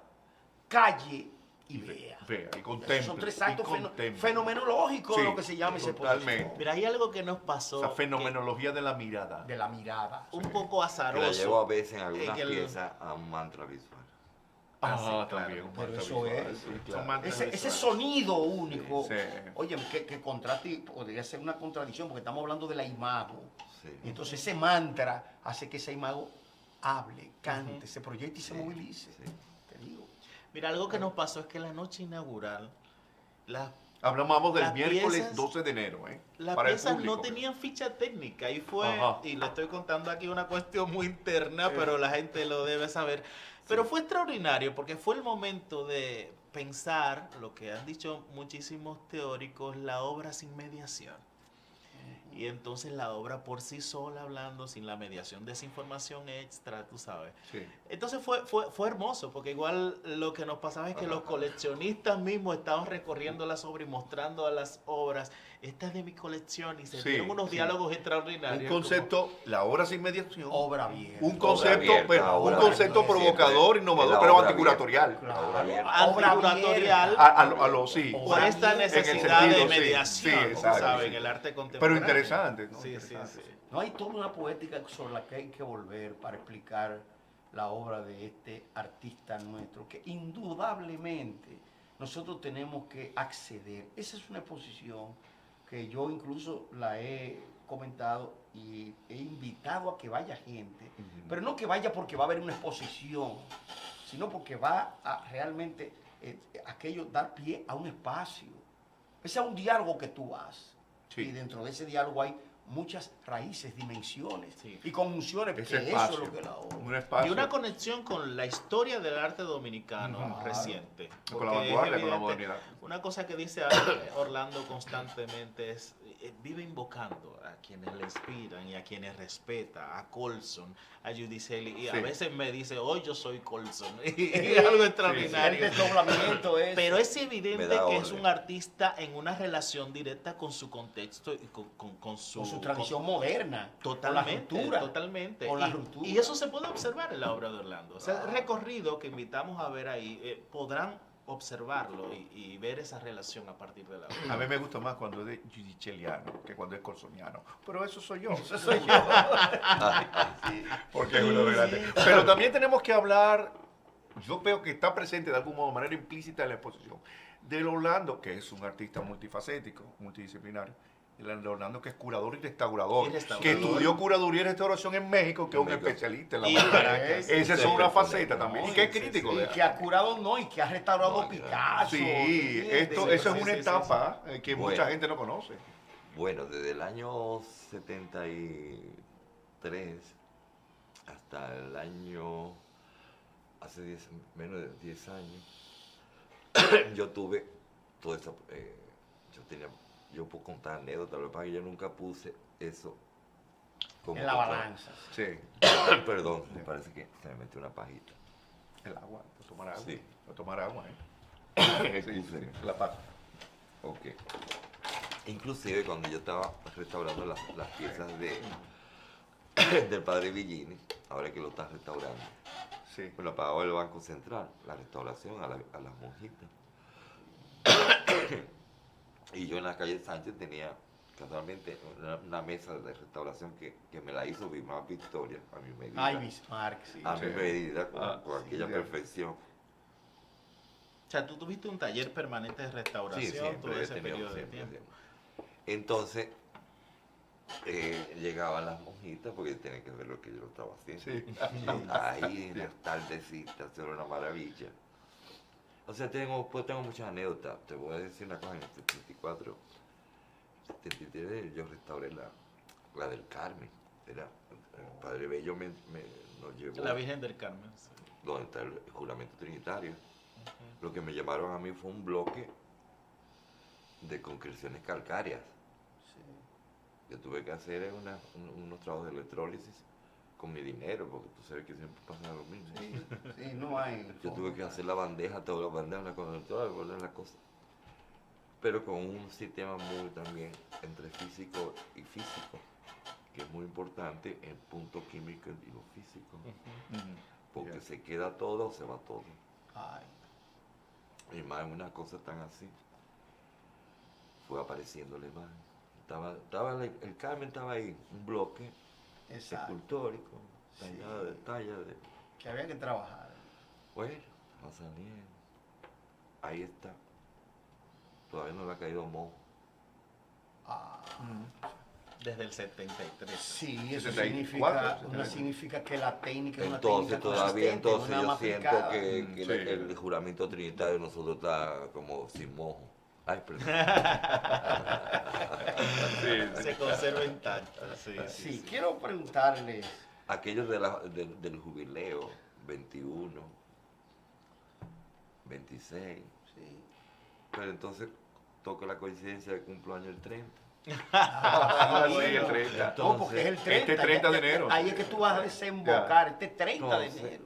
Speaker 1: calle y vea.
Speaker 2: Vea, y contemple.
Speaker 1: Son tres
Speaker 2: y
Speaker 1: actos
Speaker 2: contemple.
Speaker 1: fenomenológicos de
Speaker 2: Sí,
Speaker 1: lo que se llama esa
Speaker 2: totalmente.
Speaker 1: exposición.
Speaker 4: Mira, hay algo que nos pasó.
Speaker 2: Esa fenomenología de la mirada.
Speaker 1: De la mirada.
Speaker 4: que un poco
Speaker 3: Que
Speaker 4: azaroso.
Speaker 3: la llevo a veces en algunas
Speaker 4: en el-
Speaker 3: piezas a un mantra visual.
Speaker 2: Ah,
Speaker 4: sí, claro.
Speaker 2: también. un
Speaker 1: Pero
Speaker 2: mantra
Speaker 1: eso
Speaker 2: visual,
Speaker 1: es.
Speaker 2: sí,
Speaker 4: Son
Speaker 2: claro.
Speaker 4: mantras
Speaker 1: Ese
Speaker 4: visuales.
Speaker 1: sonido único,
Speaker 2: Sí.
Speaker 1: oye, que contraste, podría ser una contradicción porque estamos hablando de la imago.
Speaker 3: Sí.
Speaker 1: Y entonces ese mantra hace que esa imago hable, cante, se proyecte y se movilice.
Speaker 3: sí.
Speaker 1: Te digo.
Speaker 4: Mira, algo que nos pasó es que la noche inaugural,
Speaker 2: Hablamos del
Speaker 4: Las
Speaker 2: miércoles
Speaker 4: piezas-
Speaker 2: 12 de enero, ¿eh?
Speaker 4: las
Speaker 2: Para el
Speaker 4: piezas
Speaker 2: público.
Speaker 4: no tenían ficha técnica y fue,
Speaker 2: Ajá.
Speaker 4: y le estoy contando aquí una cuestión muy interna, pero la gente lo debe saber. Pero fue extraordinario porque fue el momento de pensar lo que han dicho muchísimos teóricos, la obra sin mediación. Y entonces la obra por sí sola hablando, sin la mediación de esa información extra, tú sabes.
Speaker 2: Sí.
Speaker 4: Entonces fue hermoso, porque igual lo que nos pasaba es que los coleccionistas mismos estaban recorriendo las obras y mostrando a las obras, esta es de mi colección, y se
Speaker 2: Sí,
Speaker 4: dieron unos
Speaker 2: sí.
Speaker 4: diálogos extraordinarios.
Speaker 2: Un concepto, la obra sin mediación.
Speaker 1: Obra bien.
Speaker 2: Un concepto,
Speaker 3: abierta,
Speaker 2: pero, un
Speaker 3: obra
Speaker 2: concepto
Speaker 3: abierta.
Speaker 2: provocador, innovador,
Speaker 3: La
Speaker 2: pero
Speaker 3: obra
Speaker 2: anticuratorial.
Speaker 1: Claro.
Speaker 3: Obra bien.
Speaker 4: Anticuratorial
Speaker 2: A lo sí.
Speaker 4: por esta
Speaker 1: En el
Speaker 4: necesidad de
Speaker 2: sentido, sí,
Speaker 4: mediación,
Speaker 2: sí,
Speaker 4: tú
Speaker 2: exacto,
Speaker 4: sabes,
Speaker 2: sí.
Speaker 4: en el arte
Speaker 2: Pero
Speaker 4: contemporáneo.
Speaker 2: interesante, ¿no?
Speaker 4: Sí,
Speaker 2: Interesante.
Speaker 4: sí, sí.
Speaker 1: No hay toda una poética sobre la que hay que volver para explicar la obra de este artista nuestro, que indudablemente nosotros tenemos que acceder. Esa es una exposición que yo incluso la he comentado y he invitado a que vaya gente, pero no que vaya porque va a haber una exposición, sino porque va a realmente aquello dar pie a un espacio. Ese es un diálogo que tú has.
Speaker 2: Sí.
Speaker 1: Y dentro de ese diálogo hay muchas raíces, dimensiones
Speaker 4: Sí.
Speaker 1: y conjunciones, que
Speaker 2: Ese
Speaker 1: eso
Speaker 2: espacio,
Speaker 1: es lo que es la obra.
Speaker 2: un espacio
Speaker 4: Y una conexión con la historia del arte dominicano
Speaker 1: Claro.
Speaker 4: reciente.
Speaker 2: con la
Speaker 4: Porque es
Speaker 2: vanguardia, con la
Speaker 4: evidente,
Speaker 2: modernidad.
Speaker 4: una cosa que dice Orlando constantemente es, vive invocando a quienes le inspiran y a quienes respeta, a Colson, a Giudicelli, y a
Speaker 2: Sí.
Speaker 4: veces me dice, hoy yo soy Colson, y es algo
Speaker 1: El
Speaker 4: extraordinario.
Speaker 1: desdoblamiento es.
Speaker 4: Pero es evidente
Speaker 3: Me da
Speaker 4: que es
Speaker 3: orden.
Speaker 4: un artista en una relación directa con su contexto y con
Speaker 1: su tradición moderna,
Speaker 4: Totalmente,
Speaker 1: con la ruptura,
Speaker 4: totalmente.
Speaker 1: con la
Speaker 4: Y-
Speaker 1: ruptura.
Speaker 4: y eso se puede observar en la obra de Orlando. O sea, el
Speaker 1: Claro.
Speaker 4: recorrido que invitamos a ver ahí, podrán observarlo y ver esa relación a partir de la obra.
Speaker 2: A mí me gusta más cuando es de giudicelliano que cuando es colsoniano. Pero eso soy yo.
Speaker 1: Eso soy yo. Sí.
Speaker 2: Porque es uno de grandes. Pero también tenemos que hablar, yo veo que está presente de algún modo, de manera implícita en la exposición, del Orlando, que es un artista multifacético, multidisciplinario. El de Orlando, que es curador y restaurador,
Speaker 4: Y restaurador.
Speaker 2: que estudió curaduría y restauración en México, que es un
Speaker 3: México.
Speaker 2: especialista en la
Speaker 4: Y
Speaker 2: materia.
Speaker 4: Caracas.
Speaker 2: Esa es
Speaker 3: Sí,
Speaker 2: una
Speaker 3: sí,
Speaker 2: faceta
Speaker 3: sí,
Speaker 2: también.
Speaker 3: no,
Speaker 2: Y que es
Speaker 3: sí,
Speaker 2: crítico
Speaker 3: sí,
Speaker 2: de
Speaker 1: Y que ha curado no, y que ha restaurado
Speaker 3: No,
Speaker 1: Picasso.
Speaker 2: Sí,
Speaker 1: ¿entiendes?
Speaker 2: esto,
Speaker 4: Sí,
Speaker 2: eso
Speaker 4: sí,
Speaker 2: es una
Speaker 4: sí,
Speaker 2: etapa que
Speaker 3: Bueno.
Speaker 2: mucha gente no conoce.
Speaker 3: Bueno, desde el año 73 hasta el año, hace menos de 10 años, yo tuve toda esa, yo puedo contar anécdotas, lo que pasa es que yo nunca puse eso como
Speaker 1: En la
Speaker 3: control.
Speaker 1: balanza.
Speaker 2: Sí,
Speaker 3: Perdón, me parece que se me metió una pajita.
Speaker 2: el agua, tomar agua.
Speaker 3: Sí.
Speaker 2: Tomar agua, ¿eh? Sí,
Speaker 3: Excuse.
Speaker 2: sí, la paz.
Speaker 3: Ok. Inclusive cuando yo estaba restaurando las piezas del padre Villini, ahora que lo está restaurando,
Speaker 2: Sí.
Speaker 3: pues lo pagaba el Banco Central, la restauración a las monjitas. Y yo en la calle Sánchez tenía casualmente una mesa de restauración que me la hizo Bismarck Victoria a mi medida.
Speaker 1: Ay, Bismarck, sí.
Speaker 3: A mi
Speaker 2: Sí.
Speaker 3: medida, con,
Speaker 2: Ah,
Speaker 3: con
Speaker 2: sí,
Speaker 3: aquella
Speaker 2: ya.
Speaker 3: perfección.
Speaker 4: O sea, tú tuviste un taller permanente de restauración todo ese periodo de tiempo.
Speaker 3: siempre. Entonces, llegaban las monjitas porque tenían que ver lo que yo estaba haciendo.
Speaker 2: Sí.
Speaker 3: Ahí en las tardecitas, era una maravilla. O sea, tengo muchas anécdotas. Te voy a decir una cosa, en el 74, 73, yo restauré la del Carmen. Era, el Padre Bello nos llevó
Speaker 4: La Virgen del Carmen. Sí.
Speaker 3: donde está el juramento trinitario. Lo que me llamaron a mí fue un bloque de concreciones calcáreas.
Speaker 1: Sí.
Speaker 3: Yo tuve que hacer unos trabajos de electrólisis con mi dinero, porque tú sabes que siempre pasa lo mismo.
Speaker 1: Sí, sí, no hay.
Speaker 3: Yo tuve que hacer la bandeja, toda la bandeja, la conductora, guardar las cosas. Pero con un sistema muy también entre físico y físico, que es muy importante, el punto químico y lo físico. Porque
Speaker 2: Ya.
Speaker 3: se queda todo o se va todo.
Speaker 1: Ay,
Speaker 3: Y más una cosa tan así, fue apareciendo la imagen. El Carmen estaba ahí, un bloque
Speaker 1: exacto.
Speaker 3: escultórico,
Speaker 1: Sí.
Speaker 3: talla de.
Speaker 1: Que había que trabajar.
Speaker 3: Bueno, va saliendo. Ahí está. Todavía no le ha caído mojo.
Speaker 1: Ah,
Speaker 4: Desde el 73.
Speaker 1: sí, eso
Speaker 2: 74,
Speaker 1: significa que la técnica es una
Speaker 3: Entonces
Speaker 1: técnica
Speaker 3: todavía
Speaker 1: consistente,
Speaker 3: entonces
Speaker 1: una
Speaker 3: yo
Speaker 1: más
Speaker 3: siento
Speaker 1: aplicada.
Speaker 3: que
Speaker 2: Sí.
Speaker 3: el juramento trinitario de nosotros está como sin mojo. Ay, perdón.
Speaker 4: Se conserva intacto. Sí,
Speaker 1: Sí, quiero preguntarles,
Speaker 3: Aquellos del jubileo, 21, 26.
Speaker 1: sí.
Speaker 3: Pero entonces toca la coincidencia de cumpleaños el 30.
Speaker 2: Ah, sí,
Speaker 1: bueno.
Speaker 2: el 30.
Speaker 1: No, porque es el 30.
Speaker 2: Este 30 de
Speaker 1: ya-
Speaker 2: enero.
Speaker 1: Ahí es que tú vas a desembocar, este 30 de
Speaker 3: Entonces,
Speaker 1: enero.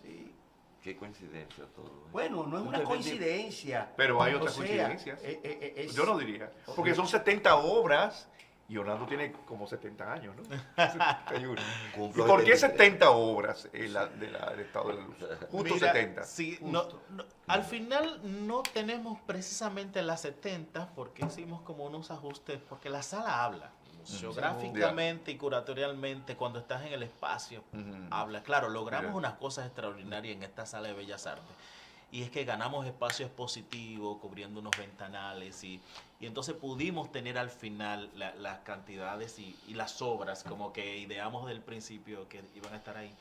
Speaker 1: Sí.
Speaker 3: Qué coincidencia todo. ¿eh?
Speaker 1: Bueno, no es una coincidencia.
Speaker 2: Pero hay
Speaker 1: O
Speaker 2: otras
Speaker 1: sea,
Speaker 2: coincidencias.
Speaker 1: es-
Speaker 2: Yo no diría. Porque son 70 obras y Orlando tiene como 70 años, ¿no? 71. ¿Y
Speaker 3: Cumplo
Speaker 2: por qué
Speaker 3: 73.
Speaker 2: 70 obras del Estado de la Luz? Justo
Speaker 4: Mira,
Speaker 2: 70.
Speaker 4: Sí,
Speaker 1: Justo.
Speaker 4: al final no tenemos precisamente las 70 porque hicimos como unos ajustes, porque la sala habla. Geográficamente y curatorialmente, cuando estás en el espacio, habla. Claro, logramos unas cosas extraordinarias en esta sala de Bellas Artes. Y es que ganamos espacio expositivo, cubriendo unos ventanales, y entonces pudimos tener al final las cantidades y las obras, como que ideamos del principio que iban a estar ahí.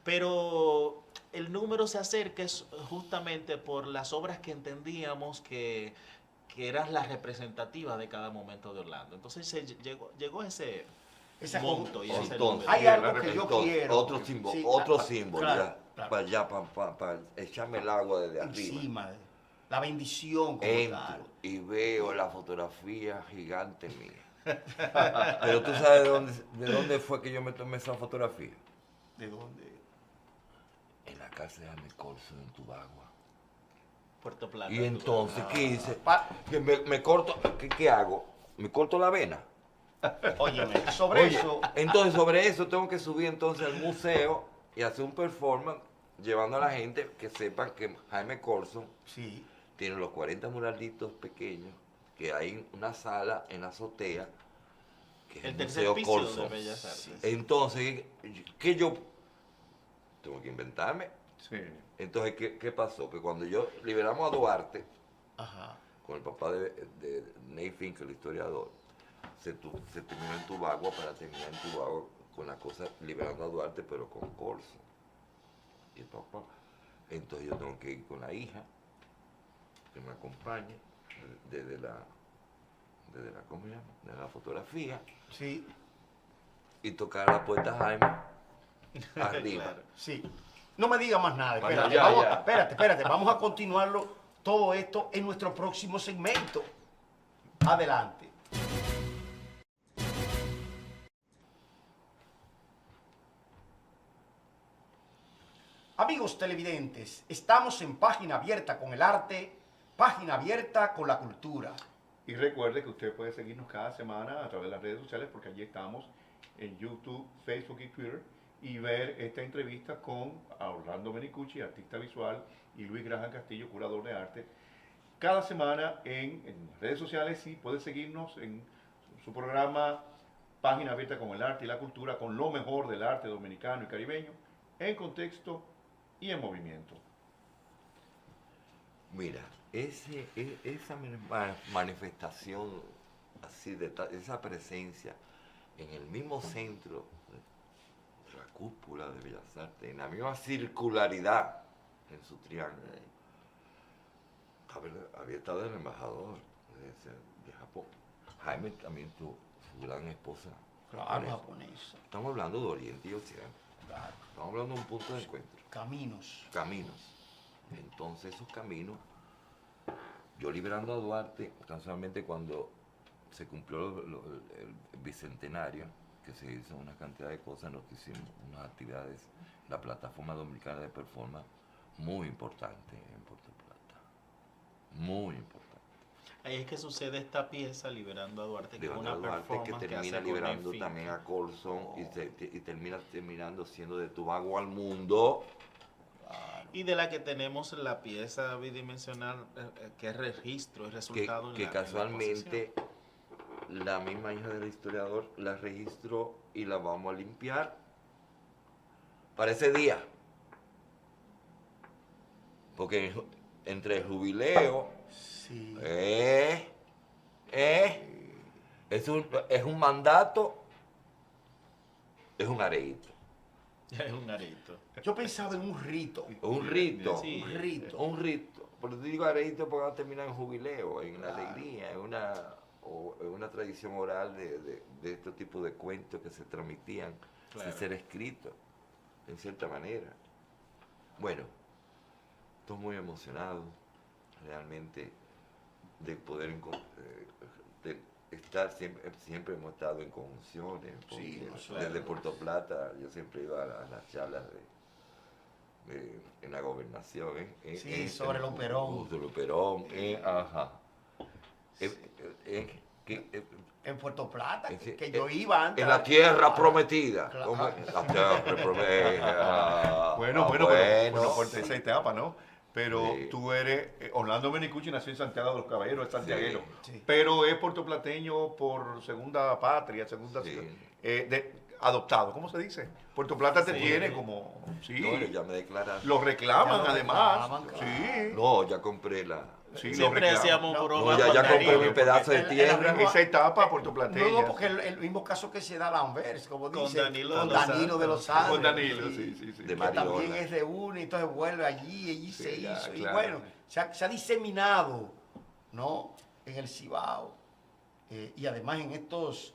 Speaker 4: Pero el número se acerca justamente por las obras que entendíamos que eran las representativas de cada momento de Orlando. Entonces llegó ese monto y ese número.
Speaker 1: Hay algo que yo quiero.
Speaker 3: Otro símbolo,
Speaker 1: claro,
Speaker 3: ya, para allá, para echarme el agua desde arriba.
Speaker 1: Encima, la bendición como tal.
Speaker 3: Entro y veo la fotografía gigante mía. Pero tú sabes de dónde fue que yo me tomé esa fotografía.
Speaker 1: ¿De dónde?
Speaker 3: En la casa de Jaime Corso, en Tubagua.
Speaker 4: Puerto Plata.
Speaker 3: Y entonces, ¿qué hice? Que me corto, ¿qué hago? ¿Me corto la vena?
Speaker 1: Óyeme, sobre eso.
Speaker 3: Entonces, sobre eso tengo que subir entonces al museo y hacer un performance llevando a la gente que sepan que Jaime Corso
Speaker 1: Sí.
Speaker 3: tiene los 40 muralitos pequeños, que hay una sala en la azotea, que es
Speaker 4: El
Speaker 3: el
Speaker 4: tercer
Speaker 3: Museo
Speaker 4: piso
Speaker 3: Corso.
Speaker 4: de Bellas Artes.
Speaker 3: Entonces, ¿qué yo tengo que inventarme?
Speaker 2: Sí.
Speaker 3: Entonces, ¿qué pasó? Que cuando yo liberamos a Duarte,
Speaker 1: Ajá.
Speaker 3: con el papá de Ney Finkel, el historiador, se terminó en Tubagua para terminar en Tubagua con la cosa liberando a Duarte, pero con Corso. Y el papá. Entonces yo tengo que ir con la hija, que me acompañe, desde la ¿cómo se llama? De la fotografía,
Speaker 1: Sí.
Speaker 3: y tocar la puerta Jaime arriba.
Speaker 4: Claro.
Speaker 1: Sí. No me diga más nada.
Speaker 3: Bueno,
Speaker 1: Espérate, espérate. Vamos a continuarlo todo esto en nuestro próximo segmento. Adelante. Amigos televidentes, estamos en Página Abierta con el arte, Página Abierta con la cultura.
Speaker 2: Y recuerde que usted puede seguirnos cada semana a través de las redes sociales, porque allí estamos en YouTube, Facebook y Twitter, y ver esta entrevista con Orlando Menicucci, artista visual, y Luis Graham Castillo, curador de arte, cada semana en las redes sociales. Y puede seguirnos en su programa Página Abierta con el arte y la cultura, con lo mejor del arte dominicano y caribeño, en contexto y en movimiento.
Speaker 3: Mira, esa manifestación así, esa presencia en el mismo centro de la cúpula de Bellas Artes, en la misma circularidad en su triángulo, había estado el embajador de Japón. Jaime también tuvo su gran esposa.
Speaker 1: Claro, japonesa.
Speaker 3: Estamos hablando de Oriente y Occidente.
Speaker 1: Claro.
Speaker 3: Estamos hablando de un punto de encuentro.
Speaker 1: Caminos.
Speaker 3: Entonces esos caminos, yo liberando a Duarte, casualmente cuando se cumplió el bicentenario, que se hizo una cantidad de cosas, nos hicimos unas actividades, la plataforma dominicana de performance, muy importante en Puerto Plata, muy importante.
Speaker 4: Ahí es que sucede esta pieza, Liberando a Duarte, que es
Speaker 3: Liberando
Speaker 4: una
Speaker 3: a Duarte,
Speaker 4: performance
Speaker 3: que
Speaker 4: que
Speaker 3: termina
Speaker 4: hace con
Speaker 3: liberando
Speaker 4: Ney
Speaker 3: también
Speaker 4: Finkel.
Speaker 3: a Colson y terminando siendo de Tubagua al mundo.
Speaker 4: Y de la que tenemos la pieza bidimensional, que es registro, es resultado
Speaker 3: Que
Speaker 4: en la
Speaker 3: casualmente
Speaker 4: exposición.
Speaker 3: la misma hija del historiador la registró y la vamos a limpiar para ese día. Porque entre el jubileo,
Speaker 1: Sí.
Speaker 3: es un mandato, es un areíto.
Speaker 4: Es un arito.
Speaker 1: Yo pensaba en un rito.
Speaker 3: Un rito.
Speaker 4: Sí.
Speaker 1: Un rito.
Speaker 3: Un rito. Pero te digo areíto porque va a terminar en jubileo, en la
Speaker 1: Claro.
Speaker 3: alegría, en una tradición oral de este tipo de cuentos que se transmitían
Speaker 4: Claro.
Speaker 3: sin ser escritos, en cierta manera. Bueno, estoy muy emocionado realmente de poder de estar siempre hemos estado en conjunciones,
Speaker 1: Sí,
Speaker 3: porque
Speaker 1: claro.
Speaker 3: desde Puerto Plata yo siempre iba a las charlas en la gobernación,
Speaker 1: Sí, sobre el Operón.
Speaker 3: sobre el Operón, ajá.
Speaker 1: En Puerto Plata,
Speaker 3: Sí,
Speaker 1: que yo iba antes.
Speaker 3: En la tierra prometida.
Speaker 1: Claro.
Speaker 3: ¿Cómo? La tierra prometida.
Speaker 2: Bueno,
Speaker 3: Bueno.
Speaker 2: pero por esa etapa, ¿no? Pero
Speaker 3: Sí.
Speaker 2: tú eres, Orlando Menicucci nació en Santiago de los Caballeros, es santiaguero,
Speaker 1: Sí.
Speaker 2: pero es puertoplateño por segunda patria, segunda
Speaker 3: Sí.
Speaker 2: adoptado, ¿cómo se dice? Puerto Plata te
Speaker 4: Sí.
Speaker 2: tiene como, sí,
Speaker 3: No, ya me declararon.
Speaker 2: lo reclaman
Speaker 1: Ya lo
Speaker 2: además,
Speaker 1: reclaman, claro.
Speaker 2: sí,
Speaker 3: No, ya compré la...
Speaker 2: sí, lo
Speaker 4: Siempre
Speaker 2: reclaman.
Speaker 4: hacíamos
Speaker 1: No,
Speaker 4: broma
Speaker 3: No, ya,
Speaker 4: con
Speaker 3: ya compré
Speaker 4: Danilo,
Speaker 3: mi pedazo de
Speaker 1: en la
Speaker 3: tierra.
Speaker 1: misma-
Speaker 2: Esa etapa puertoplateña.
Speaker 1: No, porque el mismo caso que se da a Lambert, como
Speaker 4: Con
Speaker 1: dice,
Speaker 4: Danilo
Speaker 1: con
Speaker 4: de los
Speaker 1: Danilo de los Santos.
Speaker 2: Con Danilo, sí, sí, sí.
Speaker 3: De
Speaker 1: Que
Speaker 3: Mariola.
Speaker 1: también es de uno, y entonces vuelve allí
Speaker 2: Sí,
Speaker 1: se
Speaker 2: ya,
Speaker 1: hizo. Y
Speaker 2: claro,
Speaker 1: bueno,
Speaker 2: sí.
Speaker 1: se ha diseminado, ¿no? En el Cibao. Y además en estos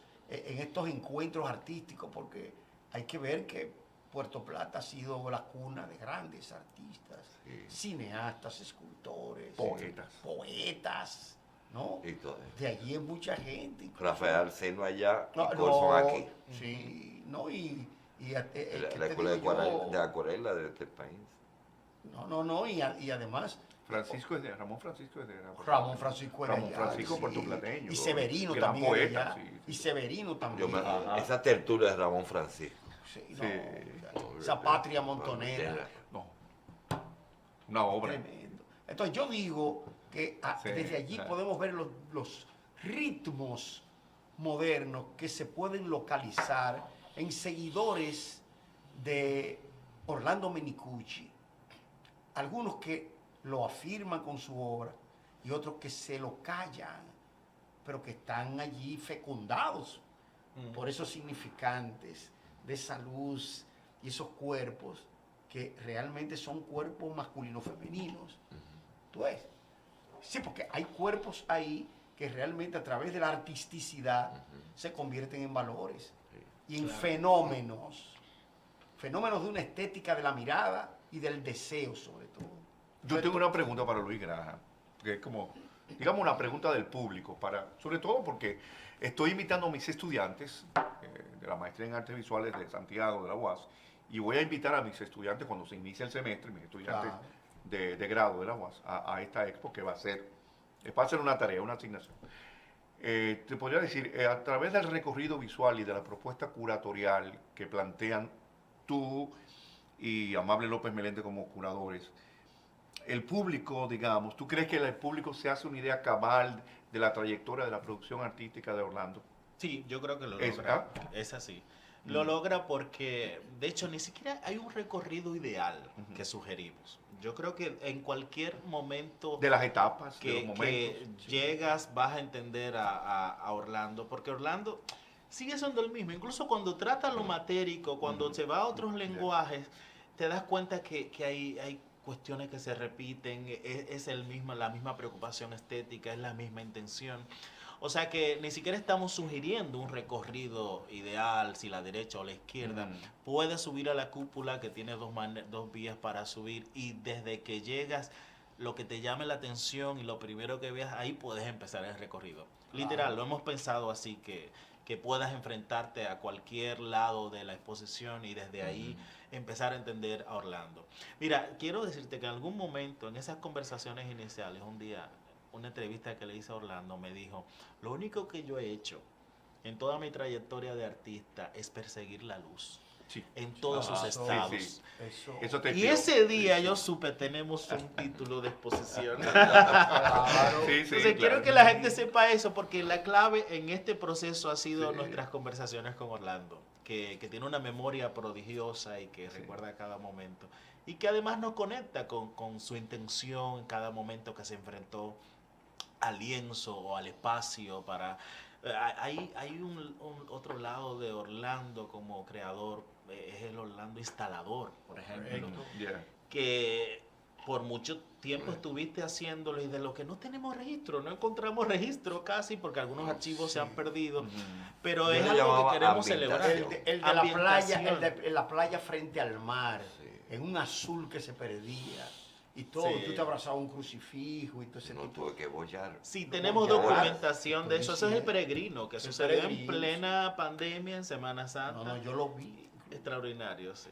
Speaker 1: encuentros artísticos, porque hay que ver que Puerto Plata ha sido la cuna de grandes artistas,
Speaker 3: Sí.
Speaker 1: cineastas, escultores,
Speaker 2: Poetas.
Speaker 1: ¿no?
Speaker 3: Y todo.
Speaker 1: De allí es mucha gente. incluso-
Speaker 3: Rafael Seno allá y
Speaker 1: No,
Speaker 3: Colson aquí.
Speaker 1: Sí, no, y
Speaker 3: La escuela de acuarela de este país.
Speaker 1: No, y además
Speaker 2: Francisco es de, Ramón Francisco es de
Speaker 1: Ramón Francisco era
Speaker 2: Ramón
Speaker 1: allá,
Speaker 2: Francisco
Speaker 1: sí.
Speaker 2: puertorplateño.
Speaker 1: Y Severino
Speaker 2: gran
Speaker 1: también
Speaker 2: poeta,
Speaker 1: era allá.
Speaker 2: sí, sí.
Speaker 1: Y Severino
Speaker 3: Yo
Speaker 1: también.
Speaker 3: me-
Speaker 2: Ajá.
Speaker 3: esa tertulia de Ramón Francisco.
Speaker 1: Sí, no,
Speaker 2: Sí.
Speaker 1: o sea, esa patria montonera.
Speaker 2: No, una obra.
Speaker 1: Tremendo. Entonces yo digo que
Speaker 2: Sí,
Speaker 1: desde allí
Speaker 2: claro.
Speaker 1: podemos ver los ritmos modernos que se pueden localizar en seguidores de Orlando Menicucci. Algunos que lo afirman con su obra y otros que se lo callan, pero que están allí fecundados por esos significantes de esa luz y esos cuerpos que realmente son cuerpos masculinos femeninos. ¿Tú ves? Sí, porque hay cuerpos ahí que realmente a través de la artisticidad se convierten en valores y en fenómenos de una estética de la mirada y del deseo sobre todo.
Speaker 2: Yo tengo una pregunta para Luis Graham, que es como, digamos, una pregunta del público, sobre todo porque estoy invitando a mis estudiantes de la maestría en artes visuales de Santiago, de la UAS, y voy a invitar a mis estudiantes cuando se inicie el semestre, mis estudiantes
Speaker 1: Claro.
Speaker 2: de grado de la UAS, a esta expo que va a ser una tarea, una asignación. Te podría decir, a través del recorrido visual y de la propuesta curatorial que plantean tú y Amable López Meléndez como curadores, el público, digamos, ¿tú crees que el público se hace una idea cabal de la trayectoria de la producción artística de Orlando?
Speaker 4: Sí, yo creo que lo
Speaker 2: ¿Es
Speaker 4: logra. Es así. Lo logra porque, de hecho, ni siquiera hay un recorrido ideal que sugerimos. Yo creo que en cualquier momento
Speaker 2: De las etapas, de los
Speaker 4: que
Speaker 2: momentos.
Speaker 4: llegas vas a entender a Orlando, porque Orlando sigue siendo el mismo. Incluso cuando trata lo matérico, cuando se va a otros lenguajes, te das cuenta que hay cuestiones que se repiten, es la misma preocupación estética, es la misma intención. O sea que ni siquiera estamos sugiriendo un recorrido ideal, si la derecha o la izquierda. Puedes subir a la cúpula que tiene dos vías para subir y desde que llegas, lo que te llame la atención y lo primero que veas, ahí puedes empezar el recorrido. Literal, lo hemos pensado así, que puedas enfrentarte a cualquier lado de la exposición y desde ahí empezar a entender a Orlando. Mira, quiero decirte que en algún momento, en esas conversaciones iniciales, un día, una entrevista que le hice a Orlando me dijo, lo único que yo he hecho en toda mi trayectoria de artista es perseguir la luz.
Speaker 2: Sí.
Speaker 4: En todos sus estados.
Speaker 2: Sí, sí.
Speaker 1: Eso.
Speaker 2: Eso te
Speaker 4: Y
Speaker 2: tiró.
Speaker 4: ese día yo supe, tenemos un título de exposición.
Speaker 1: Claro.
Speaker 2: Sí, sí,
Speaker 4: Entonces
Speaker 2: claro.
Speaker 4: quiero que la gente sepa eso, porque la clave en este proceso ha sido
Speaker 2: Sí.
Speaker 4: nuestras conversaciones con Orlando, que tiene una memoria prodigiosa y que recuerda cada momento. Y que además nos conecta con su intención en cada momento que se enfrentó al lienzo o al espacio para... Hay un otro lado de Orlando como creador, es el Orlando instalador, por ejemplo,
Speaker 2: Yeah.
Speaker 4: que por mucho tiempo estuviste haciéndolo y de lo que no tenemos registro, no encontramos registro casi porque algunos archivos se han perdido, pero
Speaker 3: Yo
Speaker 4: es
Speaker 3: lo
Speaker 4: algo
Speaker 3: llamaba
Speaker 4: que queremos celebrar.
Speaker 3: ambientación.
Speaker 1: El de la playa,
Speaker 4: Ambientación.
Speaker 1: la playa frente al mar,
Speaker 3: Sí.
Speaker 1: en un azul que se perdía y todo.
Speaker 4: Sí.
Speaker 1: Tú te abrazabas a un crucifijo y todo ese
Speaker 3: No
Speaker 1: tipo.
Speaker 3: tuve que bollar.
Speaker 4: Sí, tenemos
Speaker 1: Ya,
Speaker 4: documentación de eso.
Speaker 1: pues,
Speaker 4: Eso es
Speaker 1: sí.
Speaker 4: el peregrino, que
Speaker 1: El
Speaker 4: sucedió en
Speaker 1: peregrino,
Speaker 4: plena pandemia, en Semana Santa.
Speaker 1: No, yo lo vi.
Speaker 4: Extraordinario, sí.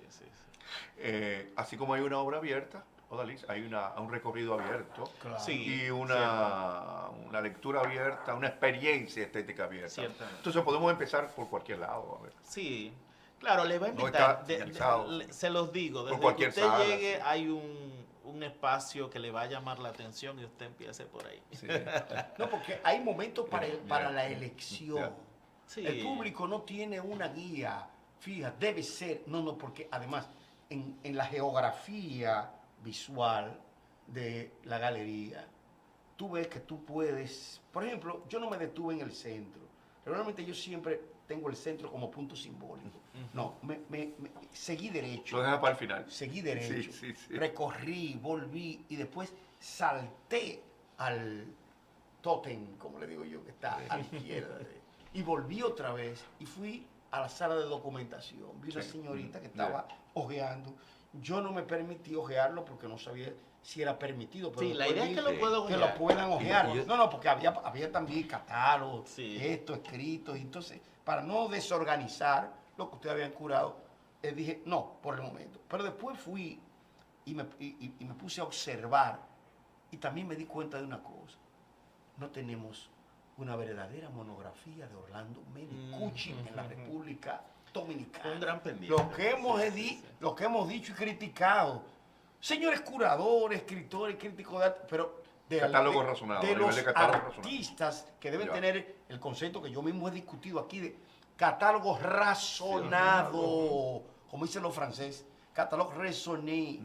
Speaker 2: Así como hay una obra abierta, Odalis, hay un recorrido abierto
Speaker 1: Claro.
Speaker 4: Sí.
Speaker 2: y una lectura abierta, una experiencia estética abierta.
Speaker 4: Ciertamente.
Speaker 2: Entonces podemos empezar por cualquier lado. A ver.
Speaker 4: Sí, claro, les va a
Speaker 2: No
Speaker 4: invitar.
Speaker 2: está señalizado.
Speaker 4: Se los digo, desde que
Speaker 2: cualquier
Speaker 4: usted
Speaker 2: sala,
Speaker 4: llegue
Speaker 2: sí.
Speaker 4: hay un espacio que le va a llamar la atención y usted empiece por ahí.
Speaker 2: Sí.
Speaker 1: No, porque hay momentos para,
Speaker 2: Ya,
Speaker 1: para
Speaker 2: ya.
Speaker 1: la elección.
Speaker 2: Ya.
Speaker 4: Sí.
Speaker 1: El público no tiene una guía fija, debe ser, no, porque además en la geografía visual de la galería, tú ves que tú puedes, por ejemplo, yo no me detuve en el centro. Realmente yo siempre tengo el centro como punto simbólico. No, seguí derecho.
Speaker 2: Lo dejas para el final.
Speaker 1: Seguí derecho,
Speaker 2: Sí.
Speaker 1: recorrí, volví y después salté al tótem, como le digo yo, que está a la izquierda. Y volví otra vez y fui a la sala de documentación. Vi una
Speaker 2: Sí.
Speaker 1: señorita que estaba ojeando. Yo no me permití ojearlo porque no sabía si era permitido. Pero
Speaker 4: Sí, la
Speaker 1: después
Speaker 4: idea es que
Speaker 1: vi
Speaker 4: lo puedo
Speaker 1: que
Speaker 4: ojear.
Speaker 1: lo puedan ojear.
Speaker 3: Y yo-
Speaker 1: No, porque había también catálogos,
Speaker 4: Sí.
Speaker 1: esto, escritos. Y entonces, para no desorganizar lo que ustedes habían curado, dije, no, por el momento. Pero después fui y me puse a observar y también me di cuenta de una cosa. No tenemos una verdadera monografía de Orlando Menicucci en la República Dominicana.
Speaker 4: Un gran pendiente.
Speaker 1: Lo que hemos,
Speaker 4: Sí.
Speaker 1: lo que hemos dicho y criticado. Señores curadores, escritores, críticos de arte, pero
Speaker 2: Catálogo razonado, a
Speaker 1: de
Speaker 2: nivel
Speaker 1: los
Speaker 2: de catálogo razonado.
Speaker 1: artistas que deben
Speaker 2: Ya.
Speaker 1: tener el concepto que yo mismo he discutido aquí de catálogo razonado, como dicen los franceses, catálogo raisonné,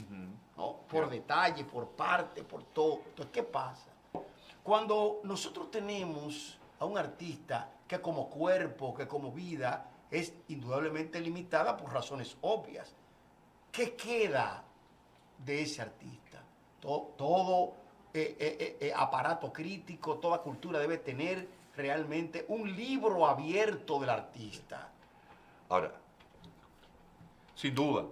Speaker 1: ¿no? Por
Speaker 2: Ya.
Speaker 1: detalle, por parte, por todo. Entonces, ¿qué pasa? Cuando nosotros tenemos a un artista que como cuerpo, que como vida, es indudablemente limitada por razones obvias, ¿qué queda de ese artista? Todo aparato crítico, toda cultura debe tener realmente un libro abierto del artista.
Speaker 3: Ahora,
Speaker 2: Sin duda.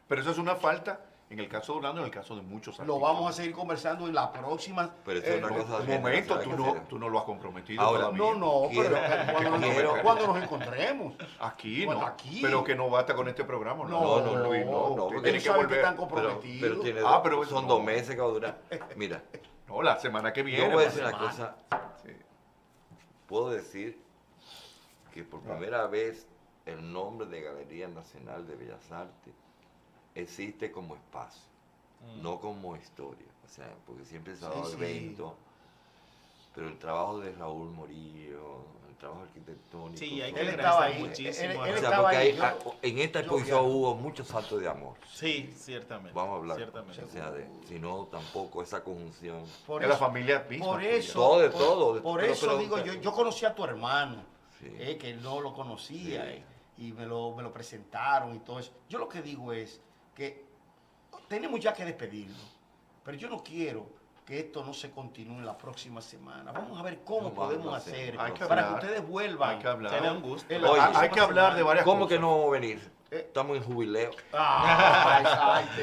Speaker 2: Pero eso es una falta en el caso de Orlando, en el caso de muchos artistas.
Speaker 1: Lo vamos a seguir conversando en la próxima.
Speaker 3: Pero eso es una cosa
Speaker 2: De
Speaker 3: ajena,
Speaker 2: momento
Speaker 3: ¿sabes qué?
Speaker 2: tú no lo has comprometido
Speaker 3: Ahora,
Speaker 2: todavía.
Speaker 1: No,
Speaker 3: Quiero-
Speaker 1: pero
Speaker 3: quiero-
Speaker 1: cuando nos encontremos.
Speaker 2: Aquí
Speaker 1: Bueno,
Speaker 2: no.
Speaker 1: aquí.
Speaker 2: Pero que no basta con este programa.
Speaker 3: No, Luis, no.
Speaker 2: Usted
Speaker 1: Ellos
Speaker 2: tiene que
Speaker 1: saben que
Speaker 2: volver.
Speaker 1: están
Speaker 3: pero
Speaker 1: comprometidos.
Speaker 3: tiene
Speaker 2: pero
Speaker 3: son
Speaker 2: no.
Speaker 3: 2 meses que va a durar. Mira,
Speaker 2: No, la semana que viene.
Speaker 3: yo voy a
Speaker 2: va a
Speaker 3: decir
Speaker 2: ser.
Speaker 3: una cosa.
Speaker 2: Sí.
Speaker 3: Puedo decir que por primera vez el nombre de Galería Nacional de Bellas Artes existe como espacio, no como historia. O sea, porque siempre se ha dado
Speaker 1: Sí, sí.
Speaker 3: evento, pero el trabajo de Raúl Morillo, el trabajo arquitectónico.
Speaker 4: Sí, hay
Speaker 3: todo
Speaker 4: que
Speaker 1: Él
Speaker 3: eso.
Speaker 1: estaba
Speaker 4: agradecer
Speaker 1: ahí.
Speaker 4: muchísimo.
Speaker 1: Él
Speaker 3: O sea,
Speaker 1: estaba
Speaker 3: porque
Speaker 1: ahí.
Speaker 3: en esta
Speaker 1: yo
Speaker 3: exposición
Speaker 1: vi-
Speaker 3: hubo muchos saltos de amor.
Speaker 4: Sí, ciertamente.
Speaker 3: Vamos a hablar.
Speaker 4: Ciertamente.
Speaker 3: O sea, si no, tampoco esa conjunción.
Speaker 1: Por
Speaker 2: Es la
Speaker 1: eso-
Speaker 2: familia misma.
Speaker 1: Por
Speaker 2: tuya.
Speaker 1: eso,
Speaker 3: Todo, de
Speaker 1: por,
Speaker 3: todo.
Speaker 1: por
Speaker 3: Pero-
Speaker 1: eso
Speaker 3: pero-
Speaker 1: digo, yo conocí a tu hermano,
Speaker 3: Sí.
Speaker 1: que él no lo conocía,
Speaker 3: Sí.
Speaker 1: y me lo presentaron y todo eso. Yo lo que digo es que tenemos ya que despedirlo, pero yo no quiero que esto no se continúe en la próxima semana. Vamos a ver cómo
Speaker 3: No,
Speaker 1: podemos
Speaker 3: vamos a hacer.
Speaker 1: hacer
Speaker 2: Hay que
Speaker 1: para que
Speaker 2: hablar.
Speaker 1: ustedes vuelvan.
Speaker 2: Hay que hablar.
Speaker 4: Sería un gusto.
Speaker 1: En
Speaker 3: Oye,
Speaker 1: la
Speaker 2: Hay
Speaker 1: próxima
Speaker 2: que hablar de
Speaker 1: semana.
Speaker 2: varias
Speaker 3: ¿Cómo
Speaker 2: cosas.
Speaker 3: que no vamos a venir? Estamos en jubileo.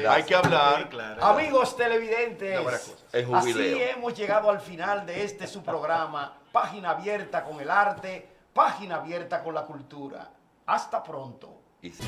Speaker 2: Hay que hablar.
Speaker 4: Sí, claro.
Speaker 1: Amigos televidentes,
Speaker 2: De varias cosas.
Speaker 3: Es
Speaker 1: así
Speaker 3: jubileo.
Speaker 1: hemos llegado al final de este su programa, Página Abierta con el Arte, Página Abierta con la Cultura. Hasta pronto.
Speaker 3: Y sí.